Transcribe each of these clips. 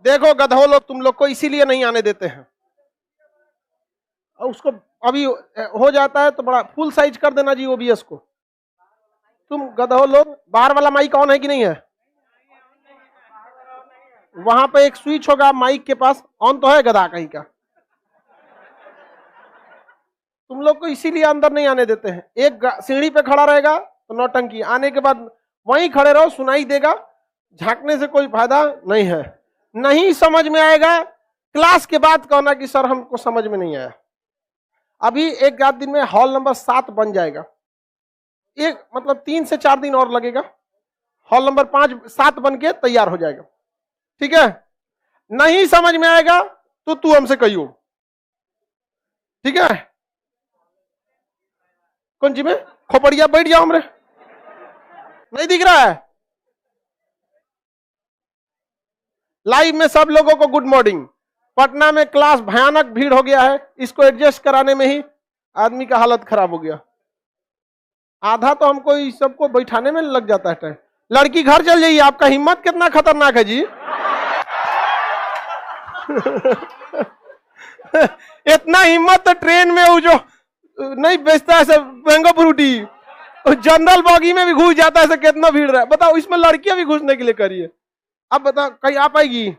देखो गधो लोग, तुम लोग को इसीलिए नहीं आने देते हैं। और उसको अभी हो जाता है तो बड़ा फुल साइज कर देना जी ओबीएस को। तुम गधो लोग, बाहर वाला माइक ऑन है कि नहीं है? वहां पे एक स्विच होगा माइक के पास, ऑन तो है गधा कहीं का। तुम लोग को इसीलिए अंदर नहीं आने देते हैं। एक सीढ़ी पे खड़ा रहेगा तो नौटंकी, आने के बाद वहीं खड़े रहो, सुनाई देगा, झांकने से कोई फायदा नहीं है। नहीं समझ में आएगा क्लास के बाद कहना कि सर हमको समझ में नहीं आया। अभी एक आध दिन में हॉल नंबर 7 बन जाएगा, एक मतलब 3 से 4 दिन और लगेगा, हॉल नंबर 5-7 बन के तैयार हो जाएगा। ठीक है, नहीं समझ में आएगा तो तू हमसे कहियो। ठीक है, कौन जी में खोपड़िया बैठ जाओ हमरे, नहीं दिख रहा है? लाइव में सब लोगों को गुड मॉर्निंग। पटना में क्लास भयानक भीड़ हो गया है, इसको एडजस्ट कराने में ही आदमी का हालत खराब हो गया। आधा तो हमको इस सबको बैठाने में लग जाता है टाइम। लड़की घर चल जाइए, आपका हिम्मत कितना खतरनाक है जी। इतना हिम्मत तो ट्रेन में वो जो नहीं बेचता है मैंगो फ्रूटी, जनरल बॉगी में भी घुस जाता है। कितना भीड़ रहा है बताओ, इसमें लड़कियां भी घुसने के लिए करिए। अब बताओ कहीं आ पाएगी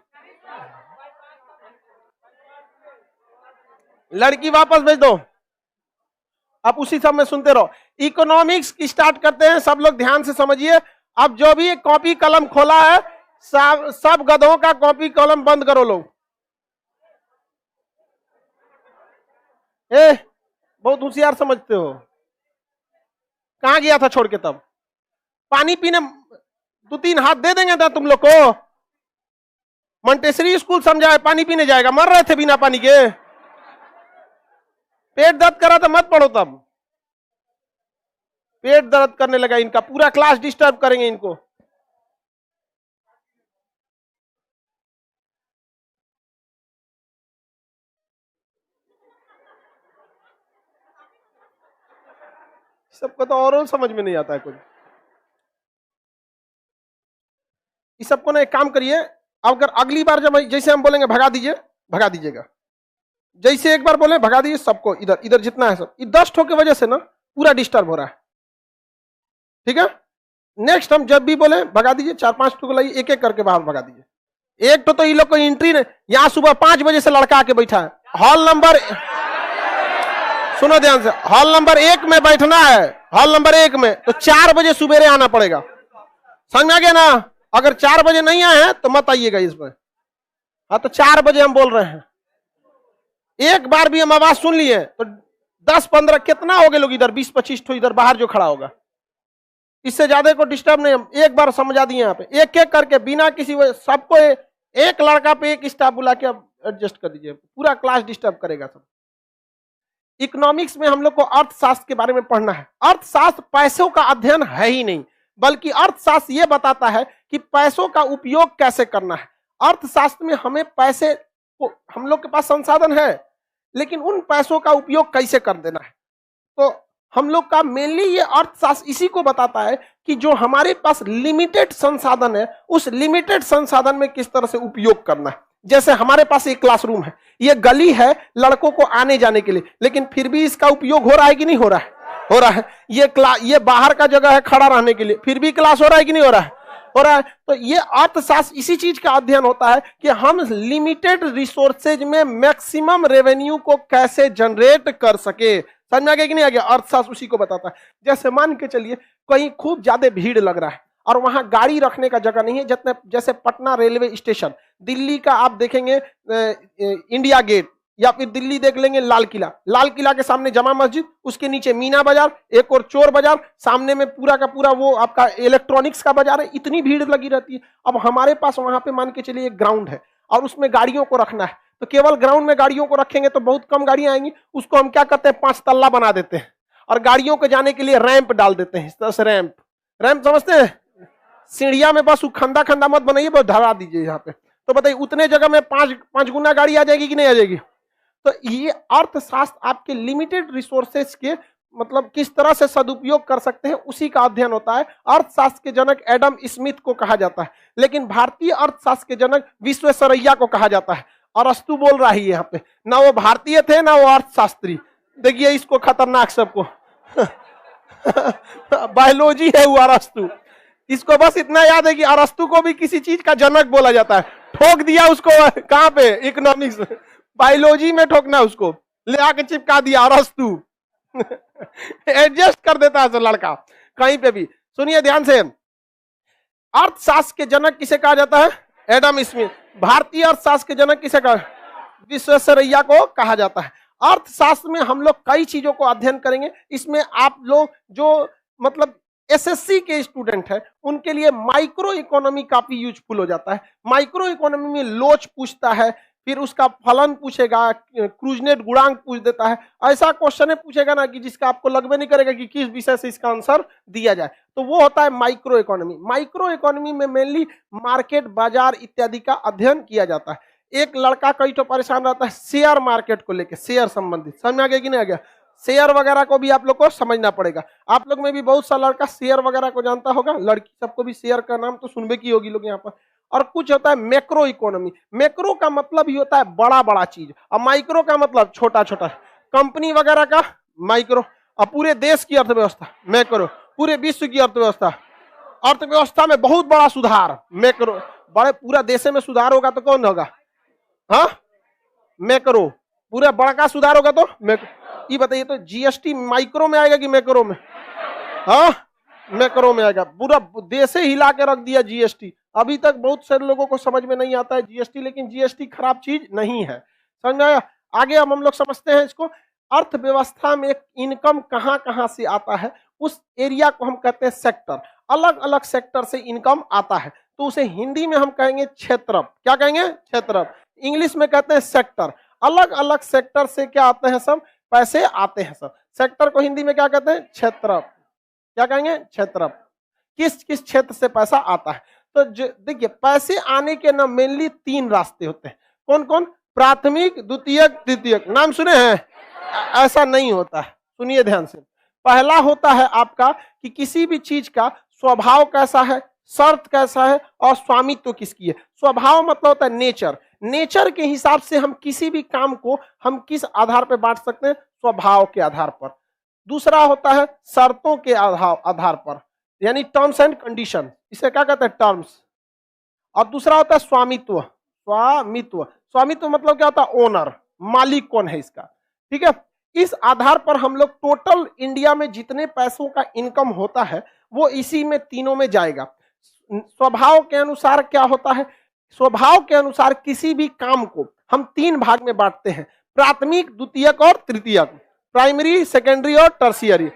लड़की? वापस भेज दो। आप उसी सब में सुनते रहो। इकोनॉमिक्स स्टार्ट करते हैं, सब लोग ध्यान से समझिए। अब जो भी कॉपी कलम खोला है, सब गधों का कॉपी कलम बंद करो लोग। बहुत होशियार समझते हो। कहां गया था छोड़ के? तब पानी पीने 2-3 हाथ दे देंगे था तुम लोग को। मंटेसरी स्कूल समझा है, पानी पीने जाएगा? मर रहे थे बिना पानी के। पेट दर्द करा तो मत पढ़ो। तब पेट दर्द करने लगा इनका, पूरा क्लास डिस्टर्ब करेंगे इनको। सबको तो और समझ में नहीं आता है कुछ। इस सबको ना एक काम करिए, अगर अगली बार जब जैसे हम बोलेंगे भगा दीजिए, भगा दीजिएगा। जैसे एक बार बोले भगा दीजिए सबको, इधर इधर जितना है सब। 10 ठो की वजह से ना पूरा डिस्टर्ब हो रहा है। ठीक है, नेक्स्ट हम जब भी बोले भगा दीजिए, 4-5 ठो को लाइए, एक एक करके बाहर भगा दीजिए। एक तो ये लोग को एंट्री नहीं, यहाँ सुबह 5 बजे से लड़का आके बैठा है। हॉल नंबर, सुनो ध्यान से, हॉल नंबर 1 में बैठना है। हॉल नंबर 1 में तो 4 बजे सुबेरे आना पड़ेगा। समझ में आ गया ना? अगर 4 बजे नहीं आए हैं तो मत आइएगा इसमें। हाँ, तो 4 बजे हम बोल रहे हैं। एक बार भी हम आवाज सुन लिए तो 10-15 कितना हो गए लोग इधर, 20-25 ठो इधर बाहर जो खड़ा होगा। इससे ज्यादा को डिस्टर्ब नहीं। हम एक बार समझा दिए यहाँ पे, एक एक करके बिना किसी सबको एक लड़का पे एक स्टाफ बुला के अब एडजस्ट कर दीजिए, पूरा क्लास डिस्टर्ब करेगा सब। इकोनॉमिक्स में हम लोग को अर्थशास्त्र के बारे में पढ़ना है। अर्थशास्त्र पैसों का अध्ययन है ही नहीं, बल्कि अर्थशास्त्र यह बताता है कि पैसों का उपयोग कैसे करना है। अर्थशास्त्र में हमें पैसे को, हम लोग के पास संसाधन है, लेकिन उन पैसों का उपयोग कैसे कर देना है। तो हम लोग का मेनली ये अर्थशास्त्र इसी को बताता है कि जो हमारे पास लिमिटेड संसाधन है, उस लिमिटेड संसाधन में किस तरह से उपयोग करना है। जैसे हमारे पास एक क्लासरूम है, ये गली है लड़कों को आने जाने के लिए, लेकिन फिर भी इसका उपयोग हो रहा है कि नहीं हो रहा है? हो रहा है। ये बाहर का जगह है खड़ा रहने के लिए, फिर भी क्लास हो रहा है कि नहीं हो रहा है? हो रहा है। तो ये अर्थशास्त्र इसी चीज का अध्ययन होता है कि हम लिमिटेड रिसोर्सेज में मैक्सिमम रेवेन्यू को कैसे जनरेट कर सके। समझ में आ गया कि नहीं आ गया? अर्थशास्त्र उसी को बताता है। जैसे मान के चलिए कहीं खूब ज्यादा भीड़ लग रहा है और वहां गाड़ी रखने का जगह नहीं है, जितने जैसे पटना रेलवे स्टेशन, दिल्ली का आप देखेंगे इंडिया गेट, या फिर दिल्ली देख लेंगे लाल किला। लाल किला के सामने जमा मस्जिद, उसके नीचे मीना बाजार, एक और चोर बाजार, सामने में पूरा का पूरा वो आपका इलेक्ट्रॉनिक्स का बाजार है। इतनी भीड़ लगी रहती है। अब हमारे पास वहां पे मान के चलिए एक ग्राउंड है और उसमें गाड़ियों को रखना है, तो केवल ग्राउंड में गाड़ियों को रखेंगे तो बहुत कम गाड़ियां आएंगी। उसको हम क्या करते हैं, 5 तल्ला बना देते हैं और गाड़ियों को जाने के लिए रैंप डाल देते हैं। इस तरह से रैंप समझते हैं? सीढ़िया में बस खंदा खंदा मत बनाइए, बस धरा दीजिए यहाँ पे। तो बताइए उतने जगह में 5 गुना गाड़ी आ जाएगी कि नहीं आ जाएगी? तो ये अर्थशास्त्र आपके लिमिटेड रिसोर्सेज के मतलब किस तरह से सदुपयोग कर सकते हैं उसी का अध्ययन होता है। अर्थशास्त्र के जनक एडम स्मिथ को कहा जाता है, लेकिन भारतीय अर्थशास्त्र के जनक विश्वेश्वरैया को कहा जाता है। अरस्तु बोल रहा है यहाँ पे, ना वो भारतीय थे ना वो अर्थशास्त्री। देखिए इसको खतरनाक सबको बायोलॉजी है वो अरस्तु। इसको बस इतना याद है कि अरस्तु को भी किसी चीज का जनक बोला जाता है। ठोक दिया उसको कहां पे, इकोनॉमिक्स बायोलॉजी में ठोकना, उसको ले आके चिपका दिया अरस्तु एडजस्ट कर देता है तो लड़का कहीं पे भी। सुनिए ध्यान से, अर्थशास्त्र के जनक किसे कहा जाता है? Adam Smith. भारतीय अर्थशास्त्र के जनक किसे कहा? विश्वेश्वरैया को कहा जाता है। अर्थशास्त्र में हम लोग कई चीजों को अध्ययन करेंगे। इसमें आप लोग जो मतलब एसएससी के स्टूडेंट है उनके लिए माइक्रो इकोनॉमी काफी यूजफुल हो जाता है। माइक्रो इकोनॉमी में लोच पूछता है, फिर उसका फलन पूछेगा, क्रूजनेट गुणांक पूछ देता है। ऐसा क्वेश्चन पूछेगा ना कि जिसका आपको लगभग नहीं करेगा कि किस विषय से इसका आंसर दिया जाए, तो वो होता है माइक्रो इकोनॉमी। माइक्रो इकोनॉमी में मेनली मार्केट, बाजार इत्यादि का अध्ययन किया जाता है। एक लड़का कई तो परेशान रहता है शेयर मार्केट को लेकर, शेयर संबंधित, समझ में आ गया कि नहीं आ गया? शेयर वगैरह को भी आप लोग को समझना पड़ेगा। आप लोग में भी बहुत सा लड़का शेयर वगैरह को जानता होगा, लड़की सबको भी शेयर का नाम तो सुनबे की होगी लोग यहाँ पर। और कुछ होता है मैक्रो इकोनॉमी। मैक्रो का मतलब ही होता है बड़ा बड़ा चीज, और माइक्रो का मतलब छोटा छोटा। कंपनी वगैरह का माइक्रो, और पूरे देश की अर्थव्यवस्था मैक्रो, पूरे विश्व की अर्थव्यवस्था, अर्थव्यवस्था में बहुत बड़ा सुधार मैक्रो। बड़े पूरा देश में सुधार होगा तो कौन होगा? हाँ मैक्रो। पूरा बड़ा का सुधार होगा तो मैक्रो। ये बताइए तो जीएसटी माइक्रो में आएगा कि मैक्रो में? हाँ मैक्रो में आएगा। पूरा देश ही हिला के रख दिया जीएसटी। अभी तक बहुत सारे लोगों को समझ में नहीं आता है जीएसटी, लेकिन जीएसटी खराब चीज नहीं है, समझ में आया? आगे हम लोग समझते हैं इसको। अर्थव्यवस्था में इनकम कहाँ कहाँ से आता है, उस एरिया को हम कहते हैं सेक्टर। अलग अलग सेक्टर से इनकम आता है, तो उसे हिंदी में हम कहेंगे क्षेत्रफ। क्या कहेंगे? क्षेत्रफ। इंग्लिश में कहते हैं सेक्टर। अलग अलग सेक्टर से क्या आते हैं? सब पैसे आते हैं सब। सेक्टर को हिंदी में क्या कहते हैं? क्षेत्रफ। क्या कहेंगे? क्षेत्रफ। किस किस क्षेत्र से पैसा आता है? तो देखिए पैसे आने के ना मेनली 3 रास्ते होते हैं। कौन कौन? प्राथमिक, द्वितीयक, तृतीयक। नाम सुने हैं? ऐसा नहीं होता है, सुनिए ध्यान से। पहला होता है आपका कि किसी भी चीज का स्वभाव कैसा है, शर्त कैसा है, और स्वामित्व किसकी है। स्वभाव मतलब होता है नेचर। नेचर के हिसाब से हम किसी भी काम को हम किस आधार पर बांट सकते हैं? स्वभाव के आधार पर। दूसरा होता है शर्तों के आधार पर, यानी टर्म्स एंड कंडीशन, इसे क्या कहते हैं? टर्म्स। और दूसरा होता है स्वामित्व। स्वामित्व, स्वामित्व मतलब क्या होता है? ओनर, मालिक कौन है इसका, ठीक है। इस आधार पर हम लोग टोटल इंडिया में जितने पैसों का इनकम होता है वो इसी में तीनों में जाएगा। स्वभाव के अनुसार क्या होता है? स्वभाव के अनुसार किसी भी काम को हम 3 भाग में बांटते हैं, प्राथमिक, द्वितीयक और तृतीयक, प्राइमरी, सेकेंडरी और टर्शियरी।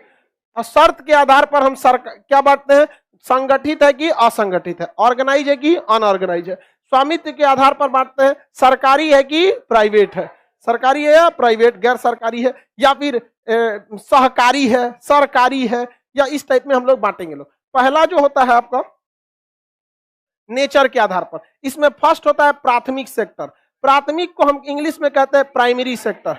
और शर्त के आधार पर हम क्या बांटते हैं? संगठित है कि असंगठित है, ऑर्गेनाइज है कि अनऑर्गेनाइज है। स्वामित्व के आधार पर बांटते हैं, सरकारी है कि प्राइवेट है, सरकारी है या प्राइवेट, गैर सरकारी है, या फिर सहकारी है, सरकारी है, या इस टाइप में हम लोग बांटेंगे लोग। पहला जो होता है आपका नेचर के आधार पर, इसमें फर्स्ट होता है प्राथमिक सेक्टर। प्राथमिक को हम इंग्लिश में कहते हैं प्राइमरी सेक्टर।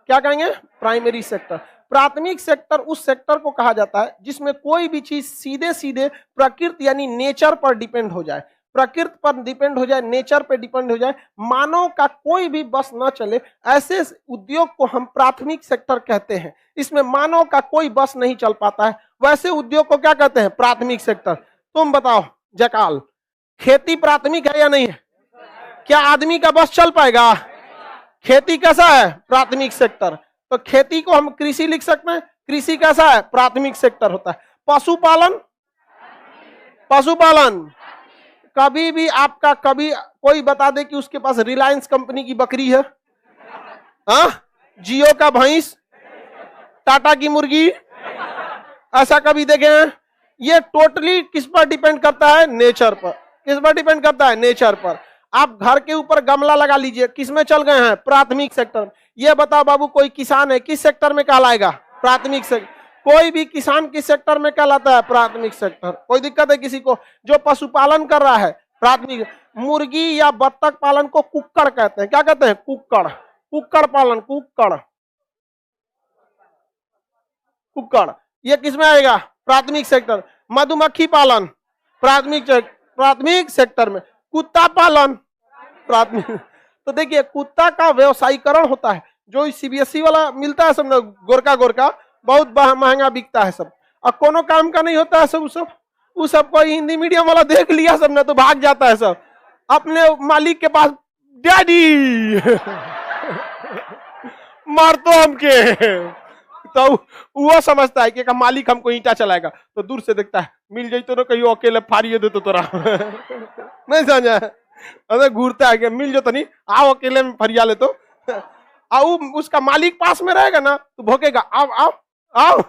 क्या कहेंगे? Primary sector. प्राथमिक सेक्टर उस सेक्टर को कहा जाता है जिसमें कोई भी चीज सीधे सीधे प्रकृति यानी नेचर पर डिपेंड हो जाए, प्रकृति पर डिपेंड हो जाए, नेचर पर डिपेंड हो जाए, मानव का कोई भी बस न चले, ऐसे उद्योग को हम प्राथमिक सेक्टर कहते हैं। इसमें मानव का कोई बस नहीं चल पाता है, वैसे उद्योग को क्या कहते हैं? प्राथमिक सेक्टर। तुम बताओ जकाल, खेती प्राथमिक है या नहीं है? क्या आदमी का बस चल पाएगा? खेती कैसा है? प्राथमिक सेक्टर। तो खेती को हम कृषि लिख सकते हैं, कृषि कैसा है? प्राथमिक सेक्टर होता है। पशुपालन, पशुपालन कभी भी आपका, कभी कोई बता दे कि उसके पास रिलायंस कंपनी की बकरी है, हाँ? जियो का भैंस, टाटा की मुर्गी, ऐसा कभी देखे हैं? ये टोटली किस पर डिपेंड करता है? नेचर पर। किस पर डिपेंड करता है? नेचर पर। आप घर के ऊपर गमला लगा लीजिए, किस में चल गए हैं? प्राथमिक सेक्टर। ये बताओ बाबू, कोई किसान है किस सेक्टर में कहलाएगा? प्राथमिक सेक्टर। कोई भी किसान किस सेक्टर में कहलाता है? प्राथमिक सेक्टर। कोई दिक्कत है किसी को? जो पशुपालन कर रहा है प्राथमिक। मुर्गी या बत्तख पालन को कुक्कड़ कहते हैं। क्या कहते हैं? कुक्कड़। कुक्कड़ पालन, कुक्कड़, कुक्कड़, ये किसमें आएगा? प्राथमिक सेक्टर। मधुमक्खी पालन प्राथमिक सेक्टर में। कुत्ता पालन प्राथमिक। तो देखिए कुत्ता का व्यवसायीकरण होता है, जो सीबीएसई वाला मिलता है सब ना, गोरका गोरका, बहुत महंगा बिकता है सब, और कोनो काम का नहीं होता है सब। उस सब कोई हिंदी मीडियम वाला देख लिया सब ना तो भाग जाता है सब अपने मालिक के पास, डैडी मार तो हमके। तो वो समझता है कि मालिक हमको ईंटा चलाएगा, तो दूर से देखता है मिल जाए तो ना कहीं अकेले फाड़िए दे तो तोरा नहीं समझा? अरे घूरता है कि मिल जो तो नहीं, आओ अकेले में फरिया ले तो आओ, उसका मालिक पास में रहेगा ना तो भोकेगा, आओ आओ आओ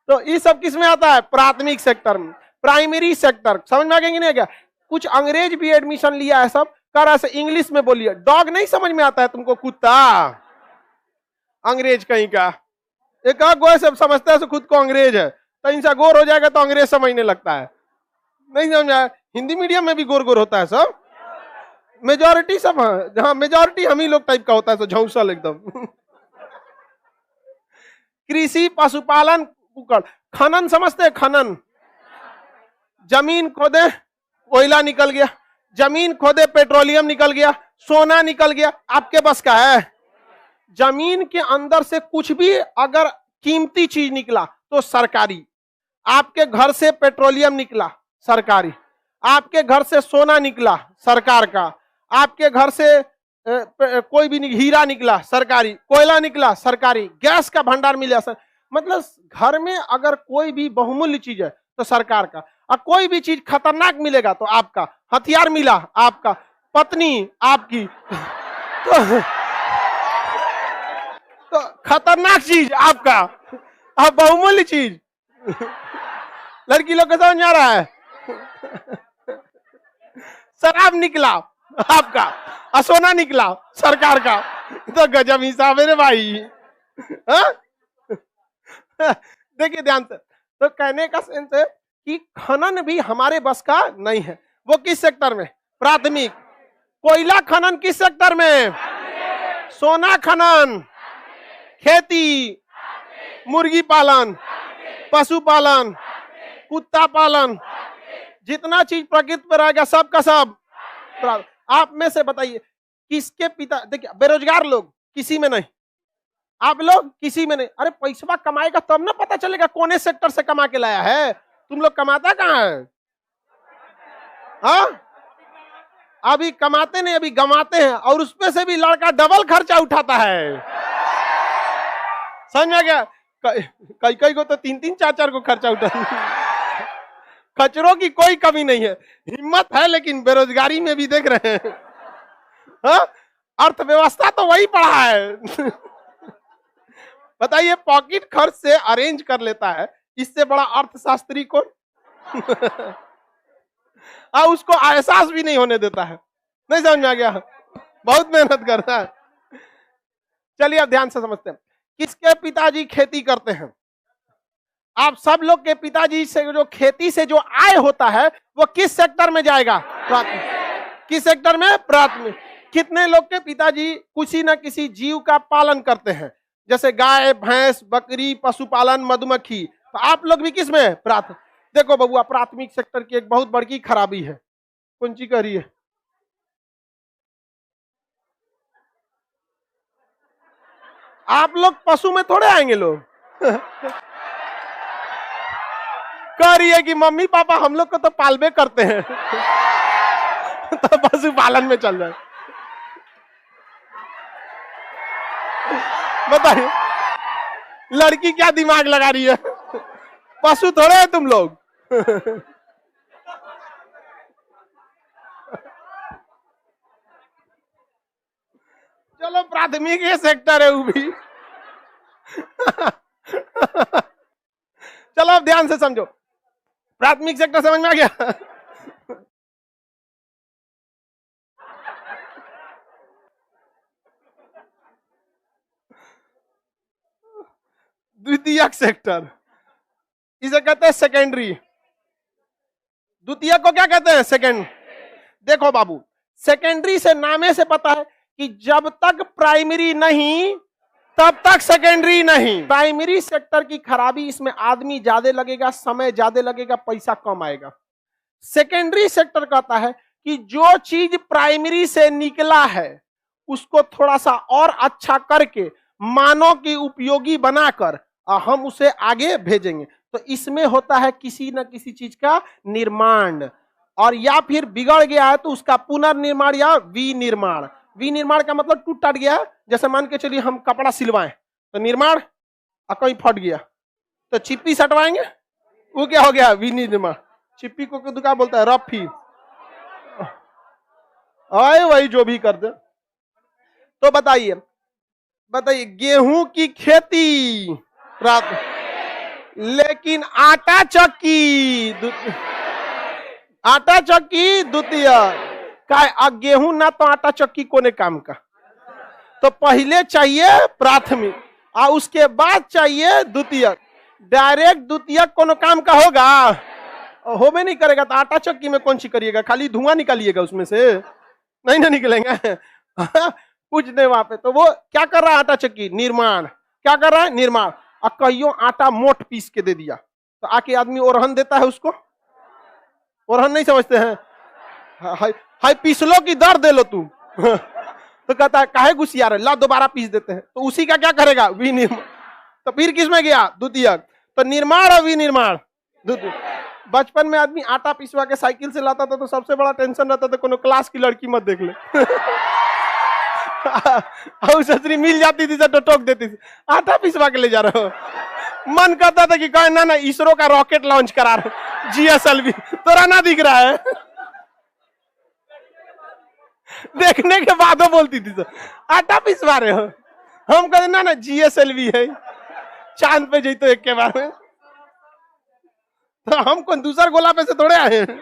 तो ये सब किस में आता है? प्राथमिक सेक्टर में। प्राइमरी सेक्टर समझ में आ गया नहीं? क्या कुछ अंग्रेज भी एडमिशन लिया है सब, कर ऐसे इंग्लिश में बोलिए। डॉग नहीं समझ में आता है तुमको? कुत्ता अंग्रेज कहीं का, एक गोर सब समझता है तो खुद को अंग्रेज है, तो इनसे गोर हो जाएगा तो अंग्रेज समझने लगता है। नहीं समझा? हिंदी मीडियम में भी गोर गोर होता है सब, मेजॉरिटी सब, हाँ मेजॉरिटी हम ही लोग टाइप का होता है, तो झौसल एकदम कृषि, पशुपालन, कुक्कड़। खनन समझते हैं? खनन, जमीन खोदे कोयला निकल गया, जमीन खोदे पेट्रोलियम निकल गया, सोना निकल गया, आपके बस का है? जमीन के अंदर से कुछ भी अगर कीमती चीज निकला तो सरकारी। आपके घर से पेट्रोलियम निकला सरकारी, आपके घर से सोना निकला सरकार का, आपके घर से कोई भी हीरा निकला सरकारी, कोयला निकला सरकारी, गैस का भंडार मिला सर, मतलब घर में अगर कोई भी बहुमूल्य चीज है तो सरकार का, और कोई भी चीज खतरनाक मिलेगा तो आपका। हथियार मिला आपका, पत्नी आपकी तो खतरनाक चीज आपका, अब बहुमूल्य चीज लड़की लोग को समझ में आ रहा है? शराब निकला आपका, और सोना निकला सरकार का, तो गजब हिसाब है रे भाई। देखिए ध्यान से, तो कहने का सेंस है कि खनन भी हमारे बस का नहीं है। वो किस सेक्टर में? प्राथमिक। कोयला खनन किस सेक्टर में? सोना खनन, खेती, मुर्गी पालन, पशुपालन, कुत्ता पालन, जितना चीज प्रकृति पर आएगा सब का सब। आप में से बताइए किसके पिता, देखिए बेरोजगार लोग किसी में नहीं, आप लोग किसी में नहीं। अरे पैसा कमाएगा तब ना पता चलेगा कौन सेक्टर से कमा के लाया है। तुम लोग कमाता कहाँ है? हाँ अभी कमाते नहीं, अभी गमाते हैं, और उसमें से भी लड़का डबल खर्चा उठाता है। समझ में गया? कई कई को तो 3-3 4-4 को खर्चा उठाता है। खचरों की कोई कमी नहीं है, हिम्मत है, लेकिन बेरोजगारी में भी देख रहे हैं। हाँ? अर्थव्यवस्था तो वही पड़ा है। बताइए पॉकेट खर्च से अरेंज कर लेता है, इससे बड़ा अर्थशास्त्री कौन? उसको एहसास भी नहीं होने देता है। नहीं समझ में आ गया? बहुत मेहनत करता है। चलिए अब ध्यान से समझते हैं, किसके पिताजी खेती करते हैं? आप सब लोग के पिताजी से जो खेती से जो आय होता है वो किस सेक्टर में जाएगा? प्राथमिक। किस सेक्टर में? प्राथमिक। कितने लोग के पिताजी किसी न किसी जीव का पालन करते हैं, जैसे गाय, भैंस, बकरी, पशुपालन, मधुमक्खी। तो आप लोग भी किस में? प्राथमिक। देखो बबुआ, प्राथमिक सेक्टर की एक बहुत बड़ी खराबी है। कौन सी कह रही है? आप लोग पशु में थोड़े आएंगे लोग। कह रही है कि मम्मी पापा हम लोग को तो पालबे करते हैं। तो पशुपालन में चल जाए। बताइए लड़की क्या दिमाग लगा रही है? पशु थोड़े है तुम लोग। चलो प्राथमिक ये सेक्टर है वो भी। चलो अब ध्यान से समझो, प्राथमिक सेक्टर समझ में आ गया? द्वितीयक सेक्टर, इसे कहते हैं सेकेंडरी। द्वितीय को क्या कहते हैं? सेकेंड। देखो बाबू, सेकेंडरी से नामे से पता है कि जब तक प्राइमरी नहीं तब तक सेकेंडरी नहीं। प्राइमरी सेक्टर की खराबी, इसमें आदमी ज्यादा लगेगा, समय ज्यादा लगेगा, पैसा कम आएगा। सेकेंडरी सेक्टर कहता है कि जो चीज प्राइमरी से निकला है उसको थोड़ा सा और अच्छा करके मानव की उपयोगी बनाकर हम उसे आगे भेजेंगे। तो इसमें होता है किसी न किसी चीज का निर्माण, और या फिर बिगड़ गया है तो उसका पुनर्निर्माण या विनिर्माण। विनिर्माण का मतलब टूट टाट गया, जैसे मान के चलिए हम कपड़ा सिलवाएं तो निर्माण, और कहीं फट गया तो चिप्पी सटवाएंगे, वो क्या हो गया? विनिर्माण। चिप्पी को क्या बोलता है? रफी। आए वही जो भी कर दे। तो बताइए गेहूं की खेती लेकिन आटा चक्की द्वितीय का, गेहूं ना तो आटा चक्की कोने काम का, तो पहले चाहिए प्राथमिक और उसके बाद चाहिए द्वितीयक। डायरेक्ट द्वितीयक कोनो काम का होगा? होबे नहीं करेगा। तो आटा चक्की में कौन सी करिएगा? खाली धुआं निकालिएगा उसमें से? नहीं ना निकलेंगे। कुछ नहीं वहां पे। तो वो क्या कर रहा है? आटा चक्की निर्माण। क्या कर रहा है? निर्माण। और कईयों आटा मोट पीस के दे दिया तो आके आदमी ओरहन देता है उसको। ओरहन नहीं समझते हैं? हाय पिसलो की दर दे लो तू। तो कहता है काहे गुस्सिया रहे, ला दोबारा पीस देते हैं। तो उसी का क्या करेगा? विनिर्माण। तो फिर किस में गया? द्वितीयक। तो निर्माण और विनिर्माण द्वितीय। बचपन में आदमी आटा पिसवा के साइकिल से लाता था तो सबसे बड़ा टेंशन रहता था कोनो क्लास की लड़की मत देख ले। और ससुरी मिल जाती थी तो टोक देती थी, आटा पिसवा के ले जा रहे हो। मन करता था कि कहे ना ना इसरो का रॉकेट लॉन्च करा रहे, GSLV तोरा ना दिख रहा है। देखने के बाद बोलती थी तो आटा पिसवा रहे हो। हम कहते ना ना GSLV है, चांद पे जइतो एक के बार में। तो हम कौन दूसरा गोला पे से थोड़े आए हैं।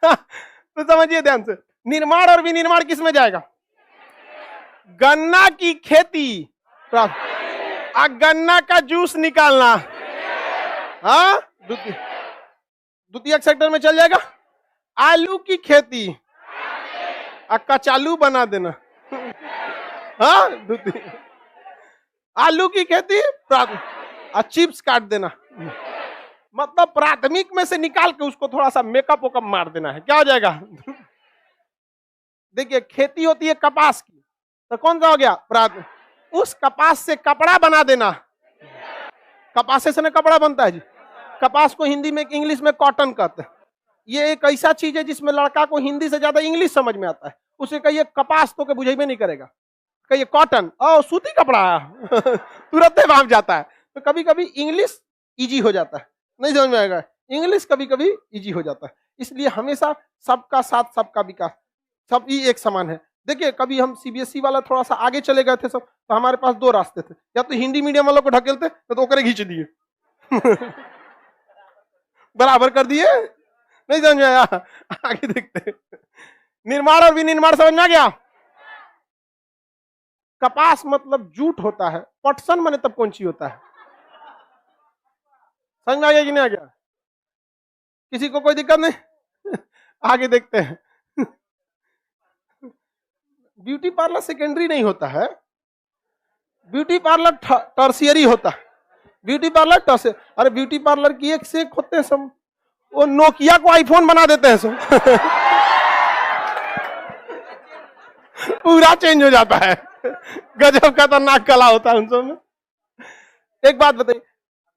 तो समझिए ध्यान से, निर्माण और विनिर्माण किस में जाएगा? गन्ना की खेती, गन्ना का जूस निकालना, हाँ द्वितीयक सेक्टर में चल जाएगा। आलू की खेती, कचालू बना देना, हाँ द्वितीय। आलू की खेती चिप्स काट देना, मतलब प्राथमिक में से निकाल के उसको थोड़ा सा मेकअप वेकअप मार देना है। क्या हो जाएगा? देखिए खेती होती है कपास की, तो कौन सा हो गया? प्राथमिक। उस कपास से कपड़ा बना देना। कपास से ना कपड़ा बनता है जी। कपास को हिंदी में इंग्लिश में कॉटन कहते हैं। ये एक ऐसा चीज है जिसमें लड़का को हिंदी से ज्यादा इंग्लिश समझ में आता है। उसे कहिए कपास तो के बुझेबे नहीं करेगा, कहिए कॉटन, सूती कपड़ा तुरंत भाग जाता है। तो कभी कभी इंग्लिश इजी हो जाता है, नहीं समझ में आएगा। इंग्लिश कभी कभी इजी हो जाता है। इसलिए हमेशा सबका साथ सबका विकास, सब ही एक समान है। देखिए कभी हम CBSE वाला थोड़ा सा आगे चले गए थे सब, तो हमारे पास दो रास्ते थे, या तो हिंदी मीडियम वालों को ढकेलते तो ओकरे खींच दिए। बराबर कर दिए, नहीं समझ में आया? आगे देखते। निर्माण और विनिर्माण समझ में आ गया? कपास मतलब जूट होता है, पटसन माने तब कौन सी होता है? समझ में आ गया कि नहीं आ गया? किसी को कोई दिक्कत नहीं? आगे देखते हैं। ब्यूटी पार्लर सेकेंडरी नहीं होता है, ब्यूटी पार्लर टर्शियरी होता है। ब्यूटी पार्लर टर्शियरी, अरे ब्यूटी पार्लर की एक से एक होते हैं सब। वो नोकिया को आईफोन बना देते हैं सब। पूरा चेंज हो जाता है। गजब खतरनाक कला होता है उन सब में। एक बात बताइए,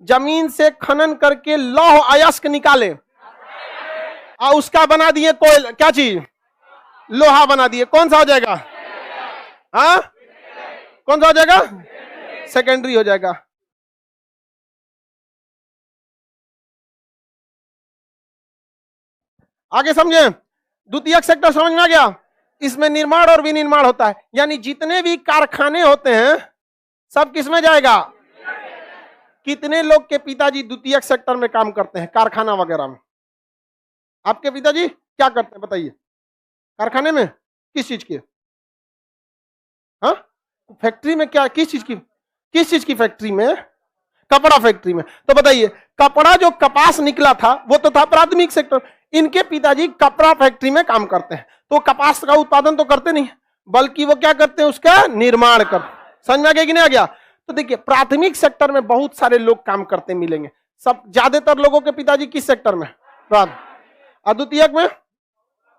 जमीन से खनन करके लौह अयस्क निकाले और उसका बना दिए कोयला, क्या चीज? लोहा बना दिए, कौन सा हो जाएगा? हाँ कौन सा हो जाएगा? सेकेंडरी हो जाएगा। आगे समझे? द्वितीयक सेक्टर समझ में आ गया? इसमें निर्माण और विनिर्माण होता है, यानी जितने भी कारखाने होते हैं सब किस में जाएगा? कितने लोग के पिताजी द्वितीयक सेक्टर में काम करते हैं, कारखाना वगैरह में? आपके पिताजी क्या करते हैं बताइए? कारखाने में किस चीज के? हाँ फैक्ट्री में क्या, किस चीज की फैक्ट्री में? कपड़ा फैक्ट्री में। तो बताइए कपड़ा जो कपास निकला था वो तो था प्राथमिक सेक्टर। इनके पिताजी कपड़ा फैक्ट्री में काम करते हैं, तो कपास का उत्पादन तो करते नहीं, बल्कि वो क्या करते हैं, उसका निर्माण कर। समझ में आ गया कि नहीं आ गया? तो देखिए प्राथमिक सेक्टर में बहुत सारे लोग काम करते मिलेंगे। सब ज्यादातर लोगों के पिताजी किस सेक्टर में? द्वितीयक में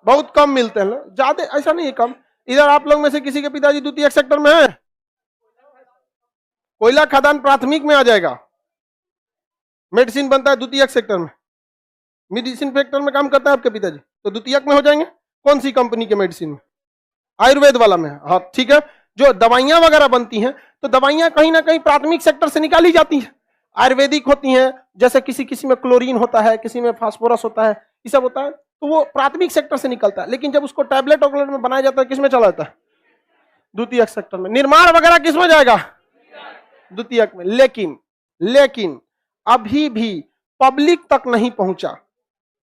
बहुत कम मिलते हैं, ज्यादा ऐसा नहीं है कम। इधर आप लोग में से किसी के पिताजी द्वितीयक सेक्टर में है? कोयला खदान प्राथमिक में आ जाएगा। मेडिसिन बनता है द्वितीयक सेक्टर में। मेडिसिन सेक्टर में काम करता है आपके पिताजी, तो द्वितीयक में हो जाएंगे। कौन सी कंपनी के मेडिसिन में? आयुर्वेद वाला में। हाँ ठीक है। जो दवाइयां वगैरह बनती हैं, तो दवाइयां कहीं ना कहीं प्राथमिक सेक्टर से निकाली जाती हैं, आयुर्वेदिक होती हैं। जैसे किसी किसी में क्लोरीन होता है, किसी में फास्फोरस होता है, ये सब होता है, तो वो प्राथमिक सेक्टर से निकलता है। लेकिन जब उसको टैबलेट वगैरह में बनाया जाता है, किसमें चला जाता है? द्वितीयक सेक्टर में। निर्माण वगैरह किसमें जाएगा? द्वितीयक में। लेकिन अभी भी पब्लिक तक नहीं पहुंचा।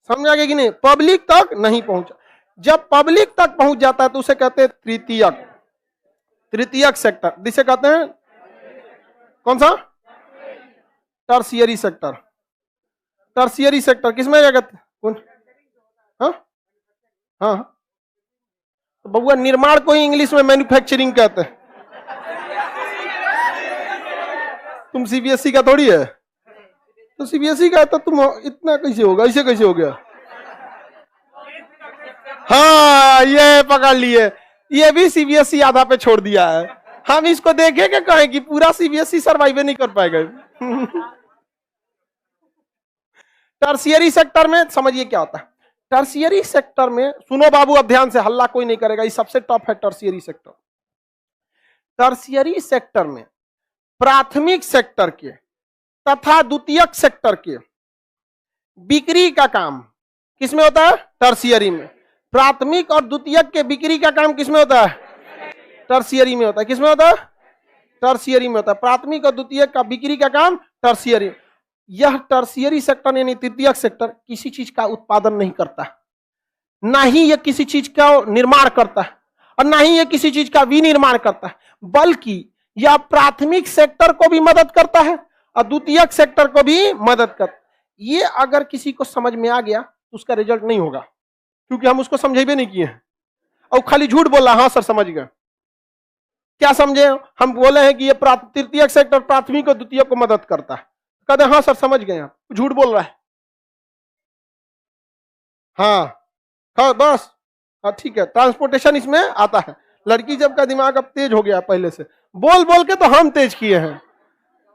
समझ आ गया कि नहीं? पब्लिक तक नहीं पहुंचा। जब पब्लिक तक पहुंच जाता है तो उसे कहते हैं तृतीयक सेक्टर। जिसे कहते हैं कौन सा? Tertiary sector. टर्शियरी सेक्टर किसमें जाएगा? कौन? हाँ हाँ, तो बउआ निर्माण को ही इंग्लिश में मैन्युफैक्चरिंग कहते हैं। तुम सीबीएसई का थोड़ी है, तो सीबीएसई का है तो तुम इतना कैसे होगा? ऐसे कैसे हो गया? हाँ ये पकड़ लिए, ये भी सीबीएसई आधा पे छोड़ दिया है। हम इसको देखे क्या कहें कि पूरा सीबीएसई सर्वाइव नहीं कर पाएगा। टर्शियरी सेक्टर में समझिए क्या होता है। टर्शियरी सेक्टर में सुनो बाबू, अब ध्यान से, हल्ला कोई नहीं करेगा, ये सबसे टफ है टर्शियरी सेक्टर। टर्शियरी सेक्टर में प्राथमिक सेक्टर के तथा द्वितीयक सेक्टर के बिक्री का काम किसमें होता है? टर्शियरी में। प्राथमिक और द्वितीयक के बिक्री का काम किसमें होता है? टर्शियरी में होता है। किसमें होता है? टर्शियरी में होता है। प्राथमिक और द्वितीयक का बिक्री का काम टर्शियरी। यह टर्शियरी सेक्टर यानी तृतीयक सेक्टर किसी चीज का उत्पादन नहीं करता, ना ही यह किसी चीज का निर्माण करता है और ना ही यह किसी चीज का विनिर्माण करता है, बल्कि यह प्राथमिक सेक्टर को भी मदद करता है और द्वितीयक सेक्टर को भी मदद करता है। ये अगर किसी को समझ में आ गया तो उसका रिजल्ट नहीं होगा, क्योंकि हम उसको समझेबे नहीं किए हैं और खाली झूठ बोल रहा। हाँ सर समझ गए। क्या समझे? हम बोले हैं कि ये तृतीयक सेक्टर प्राथमिक और द्वितीयक को मदद करता है, कहते हाँ सर समझ गए। आप झूठ बोल रहा है। हाँ बस, हाँ ठीक है। ट्रांसपोर्टेशन इसमें आता है। लड़की जब का दिमाग अब तेज हो गया, पहले से बोल बोल के तो हम तेज किए हैं,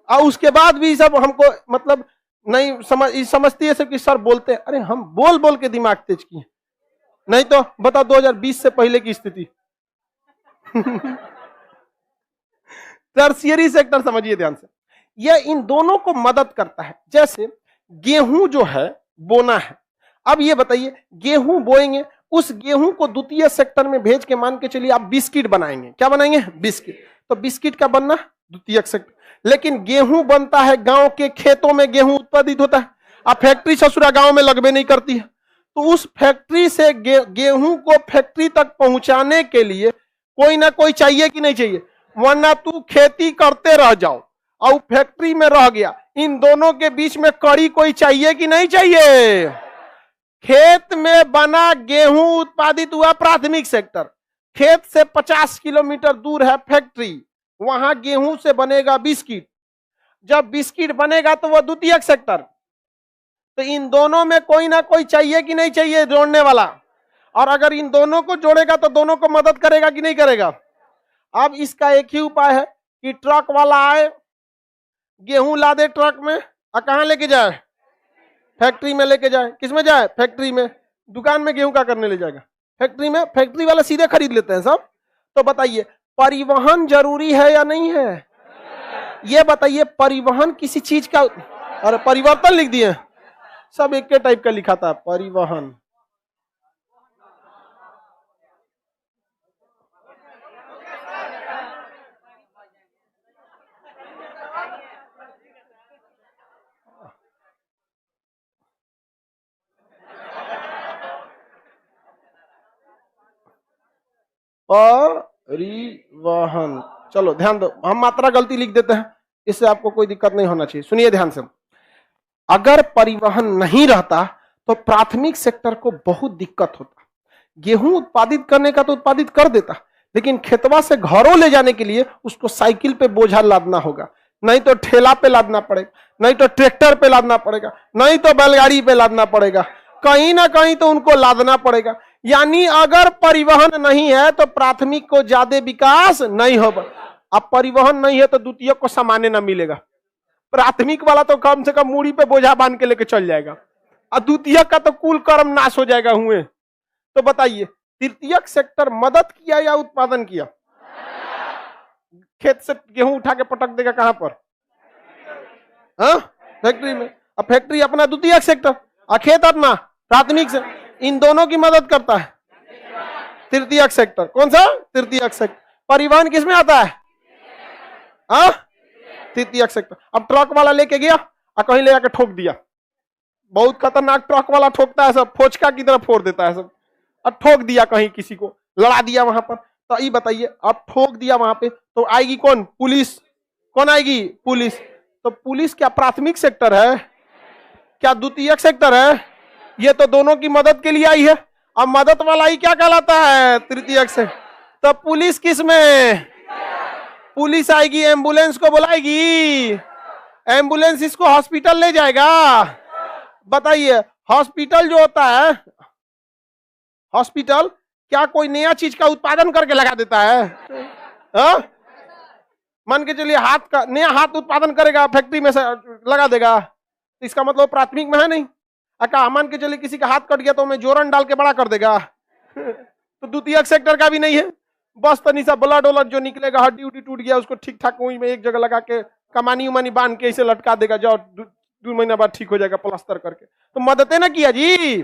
और उसके बाद भी सब हमको मतलब नहीं समझती है सब कि सर बोलते हैं। अरे हम बोल बोल के दिमाग तेज किए, नहीं तो बताओ 2020 से पहले की स्थिति। टर्शियरी सेक्टर समझिए ध्यान से, यह इन दोनों को मदद करता है। जैसे गेहूं जो है बोना है, अब ये बताइए गेहूं बोएंगे, उस गेहूं को द्वितीय सेक्टर में भेज के मान के चलिए आप बिस्किट बनाएंगे। क्या बनाएंगे? बिस्किट। तो बिस्किट का बनना द्वितीय सेक्टर। लेकिन गेहूं बनता है गांव के खेतों में, गेहूं उत्पादित होता है, अब फैक्ट्री ससुरा गांव में लगबे नहीं करती है, तो उस फैक्ट्री से गेहूं को फैक्ट्री तक पहुंचाने के लिए कोई ना कोई चाहिए कि नहीं चाहिए? वरना तू खेती करते रह जाओ और फैक्ट्री में रह गया, इन दोनों के बीच में कड़ी कोई चाहिए कि नहीं चाहिए? खेत में बना गेहूं उत्पादित हुआ प्राथमिक सेक्टर, खेत से 50 किलोमीटर दूर है फैक्ट्री, वहां गेहूं से बनेगा बिस्किट, जब बिस्किट बनेगा तो वह द्वितीयक सेक्टर। तो इन दोनों में कोई ना कोई चाहिए कि नहीं चाहिए जोड़ने वाला, और अगर इन दोनों को जोड़ेगा तो दोनों को मदद करेगा कि नहीं करेगा? अब इसका एक ही उपाय है कि ट्रक वाला आए, गेहूं ला दे ट्रक में, और कहां लेके जाए? फैक्ट्री में लेके जाए। किसमें जाए? फैक्ट्री में। दुकान में गेहूं का करने ले जाएगा? फैक्ट्री में। फैक्ट्री वाला सीधे खरीद लेते हैं सब। तो बताइए परिवहन जरूरी है या नहीं है? ये बताइए परिवहन किसी चीज का, अरे परिवर्तन लिख दिए, सब एक के टाइप का लिखा था परिवहन। परिवहन, चलो ध्यान दो, हम मात्रा गलती लिख देते हैं, इससे आपको कोई दिक्कत नहीं होना चाहिए। सुनिए ध्यान से, अगर परिवहन नहीं रहता तो प्राथमिक सेक्टर को बहुत दिक्कत होता। गेहूं उत्पादित करने का तो उत्पादित कर देता, लेकिन खेतवा से घरों ले जाने के लिए उसको साइकिल पे बोझा लादना होगा, नहीं तो ठेला पे लादना पड़ेगा, नहीं तो ट्रैक्टर पे लादना पड़ेगा, नहीं तो बैलगाड़ी पे लादना पड़ेगा, कहीं ना कहीं तो उनको लादना पड़ेगा। यानी अगर परिवहन नहीं है तो प्राथमिक को ज्यादा विकास नहीं होगा। अब परिवहन नहीं है तो द्वितीयक को सामान्य ना मिलेगा। प्राथमिक वाला तो कम से कम मूड़ी पे बोझा बांध के लेके चल जाएगा, और द्वितीयक का तो कुल कर्म नाश हो जाएगा हुए। तो बताइए, तृतीयक सेक्टर मदद किया या उत्पादन किया? खेत से गेहूं उठा के पटक देगा कहां पर? हाँ, फैक्ट्री में। अब फैक्ट्री अपना द्वितीयक सेक्टर और खेत अपना प्राथमिक से, इन दोनों की मदद करता है तृतीयक सेक्टर। कौन सा? तृतीयक सेक्टर। परिवहन किसमें आता है? हाँ, तृतीयक सेक्टर। अब ट्रक वाला लेके गया और कहीं ले जाके ठोक दिया, बहुत खतरनाक ट्रक वाला ठोकता है, सब फोचका की तरफ फोड़ देता है सब, और ठोक दिया कहीं, किसी को लड़ा दिया वहां पर। तो ये बताइए, अब ठोक दिया वहां पे तो आएगी कौन? पुलिस। कौन आएगी? पुलिस। तो पुलिस क्या प्राथमिक सेक्टर है? क्या द्वितीयक सेक्टर है? ये तो दोनों की मदद के लिए आई है। अब मदद वाला ही क्या कहलाता है? तृतीयक से। तो पुलिस किस में? पुलिस आएगी, एम्बुलेंस को बुलाएगी, एम्बुलेंस इसको हॉस्पिटल ले जाएगा। बताइए, हॉस्पिटल जो होता है, हॉस्पिटल क्या कोई नया चीज का उत्पादन करके लगा देता है? हा? मान के चलिए हाथ का नया हाथ उत्पादन करेगा, फैक्ट्री में से लगा देगा, तो इसका मतलब प्राथमिक में है नहीं। अका मान के चलिए किसी का हाथ कट गया तो मैं जोरन डाल के बड़ा कर देगा, तो द्वितीयक सेक्टर का भी नहीं है। बस तनी सा ब्लड वलड जो निकलेगा, हड्डी उड्डी टूट गया, उसको ठीक ठाक वहीं में एक जगह लगा के कमानी उमानी बांध के इसे लटका देगा, जाओ 2 महीना बाद ठीक हो जाएगा प्लास्टर करके। तो मदद ना किया जी,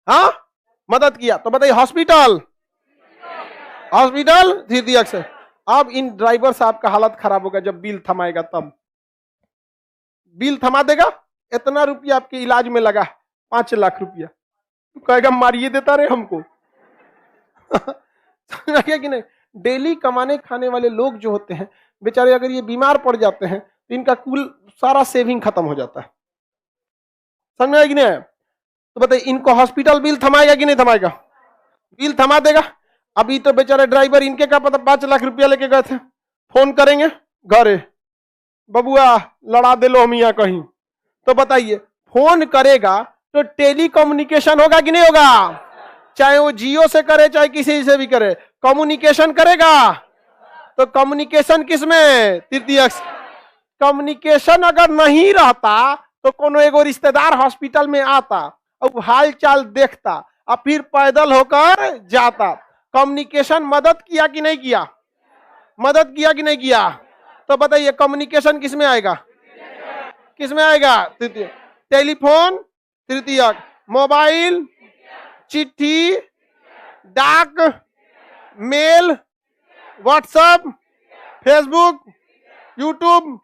हाँ मदद किया। तो बताइए, हॉस्पिटल, हॉस्पिटल तृतीयक से। अब इन ड्राइवर साहब का हालत खराब होगा जब बिल थमाएगा, तब बिल थमा देगा, इतना रुपया आपके इलाज में लगा 5 लाख रुपया, तो कहेगा मारिए देता रहे हमको। कि नहीं? डेली कमाने खाने वाले लोग जो होते हैं बेचारे, अगर ये बीमार पड़ जाते हैं तो इनका कुल सारा सेविंग खत्म हो जाता है। समझ में आया कि नहीं? तो बताइए, इनको हॉस्पिटल बिल थमाएगा कि नहीं थमाएगा? बिल थमा देगा। अभी तो बेचारे ड्राइवर, इनके क्या पता 5 लाख रुपया लेके गए थे, फोन करेंगे घरे, बबुआ लड़ा दे लो हम यहाँ कहीं। तो बताइए, फोन करेगा तो टेली कम्युनिकेशन होगा कि नहीं होगा? चाहे वो जियो से करे चाहे किसी से भी करे, कम्युनिकेशन करेगा। तो कम्युनिकेशन किसमें? तृतीयक। कम्युनिकेशन अगर नहीं रहता तो कोनो एगो रिश्तेदार हॉस्पिटल में आता और हाल चाल देखता और फिर पैदल होकर जाता। कम्युनिकेशन मदद किया कि नहीं किया? मदद किया कि नहीं किया? तो बताइए, कम्युनिकेशन किसमें आएगा? किसमें आएगा? तृतीय। टेलीफोन तृतीयक, मोबाइल, चिट्ठी, डाक, मेल, व्हाट्सएप, फेसबुक, यूट्यूब,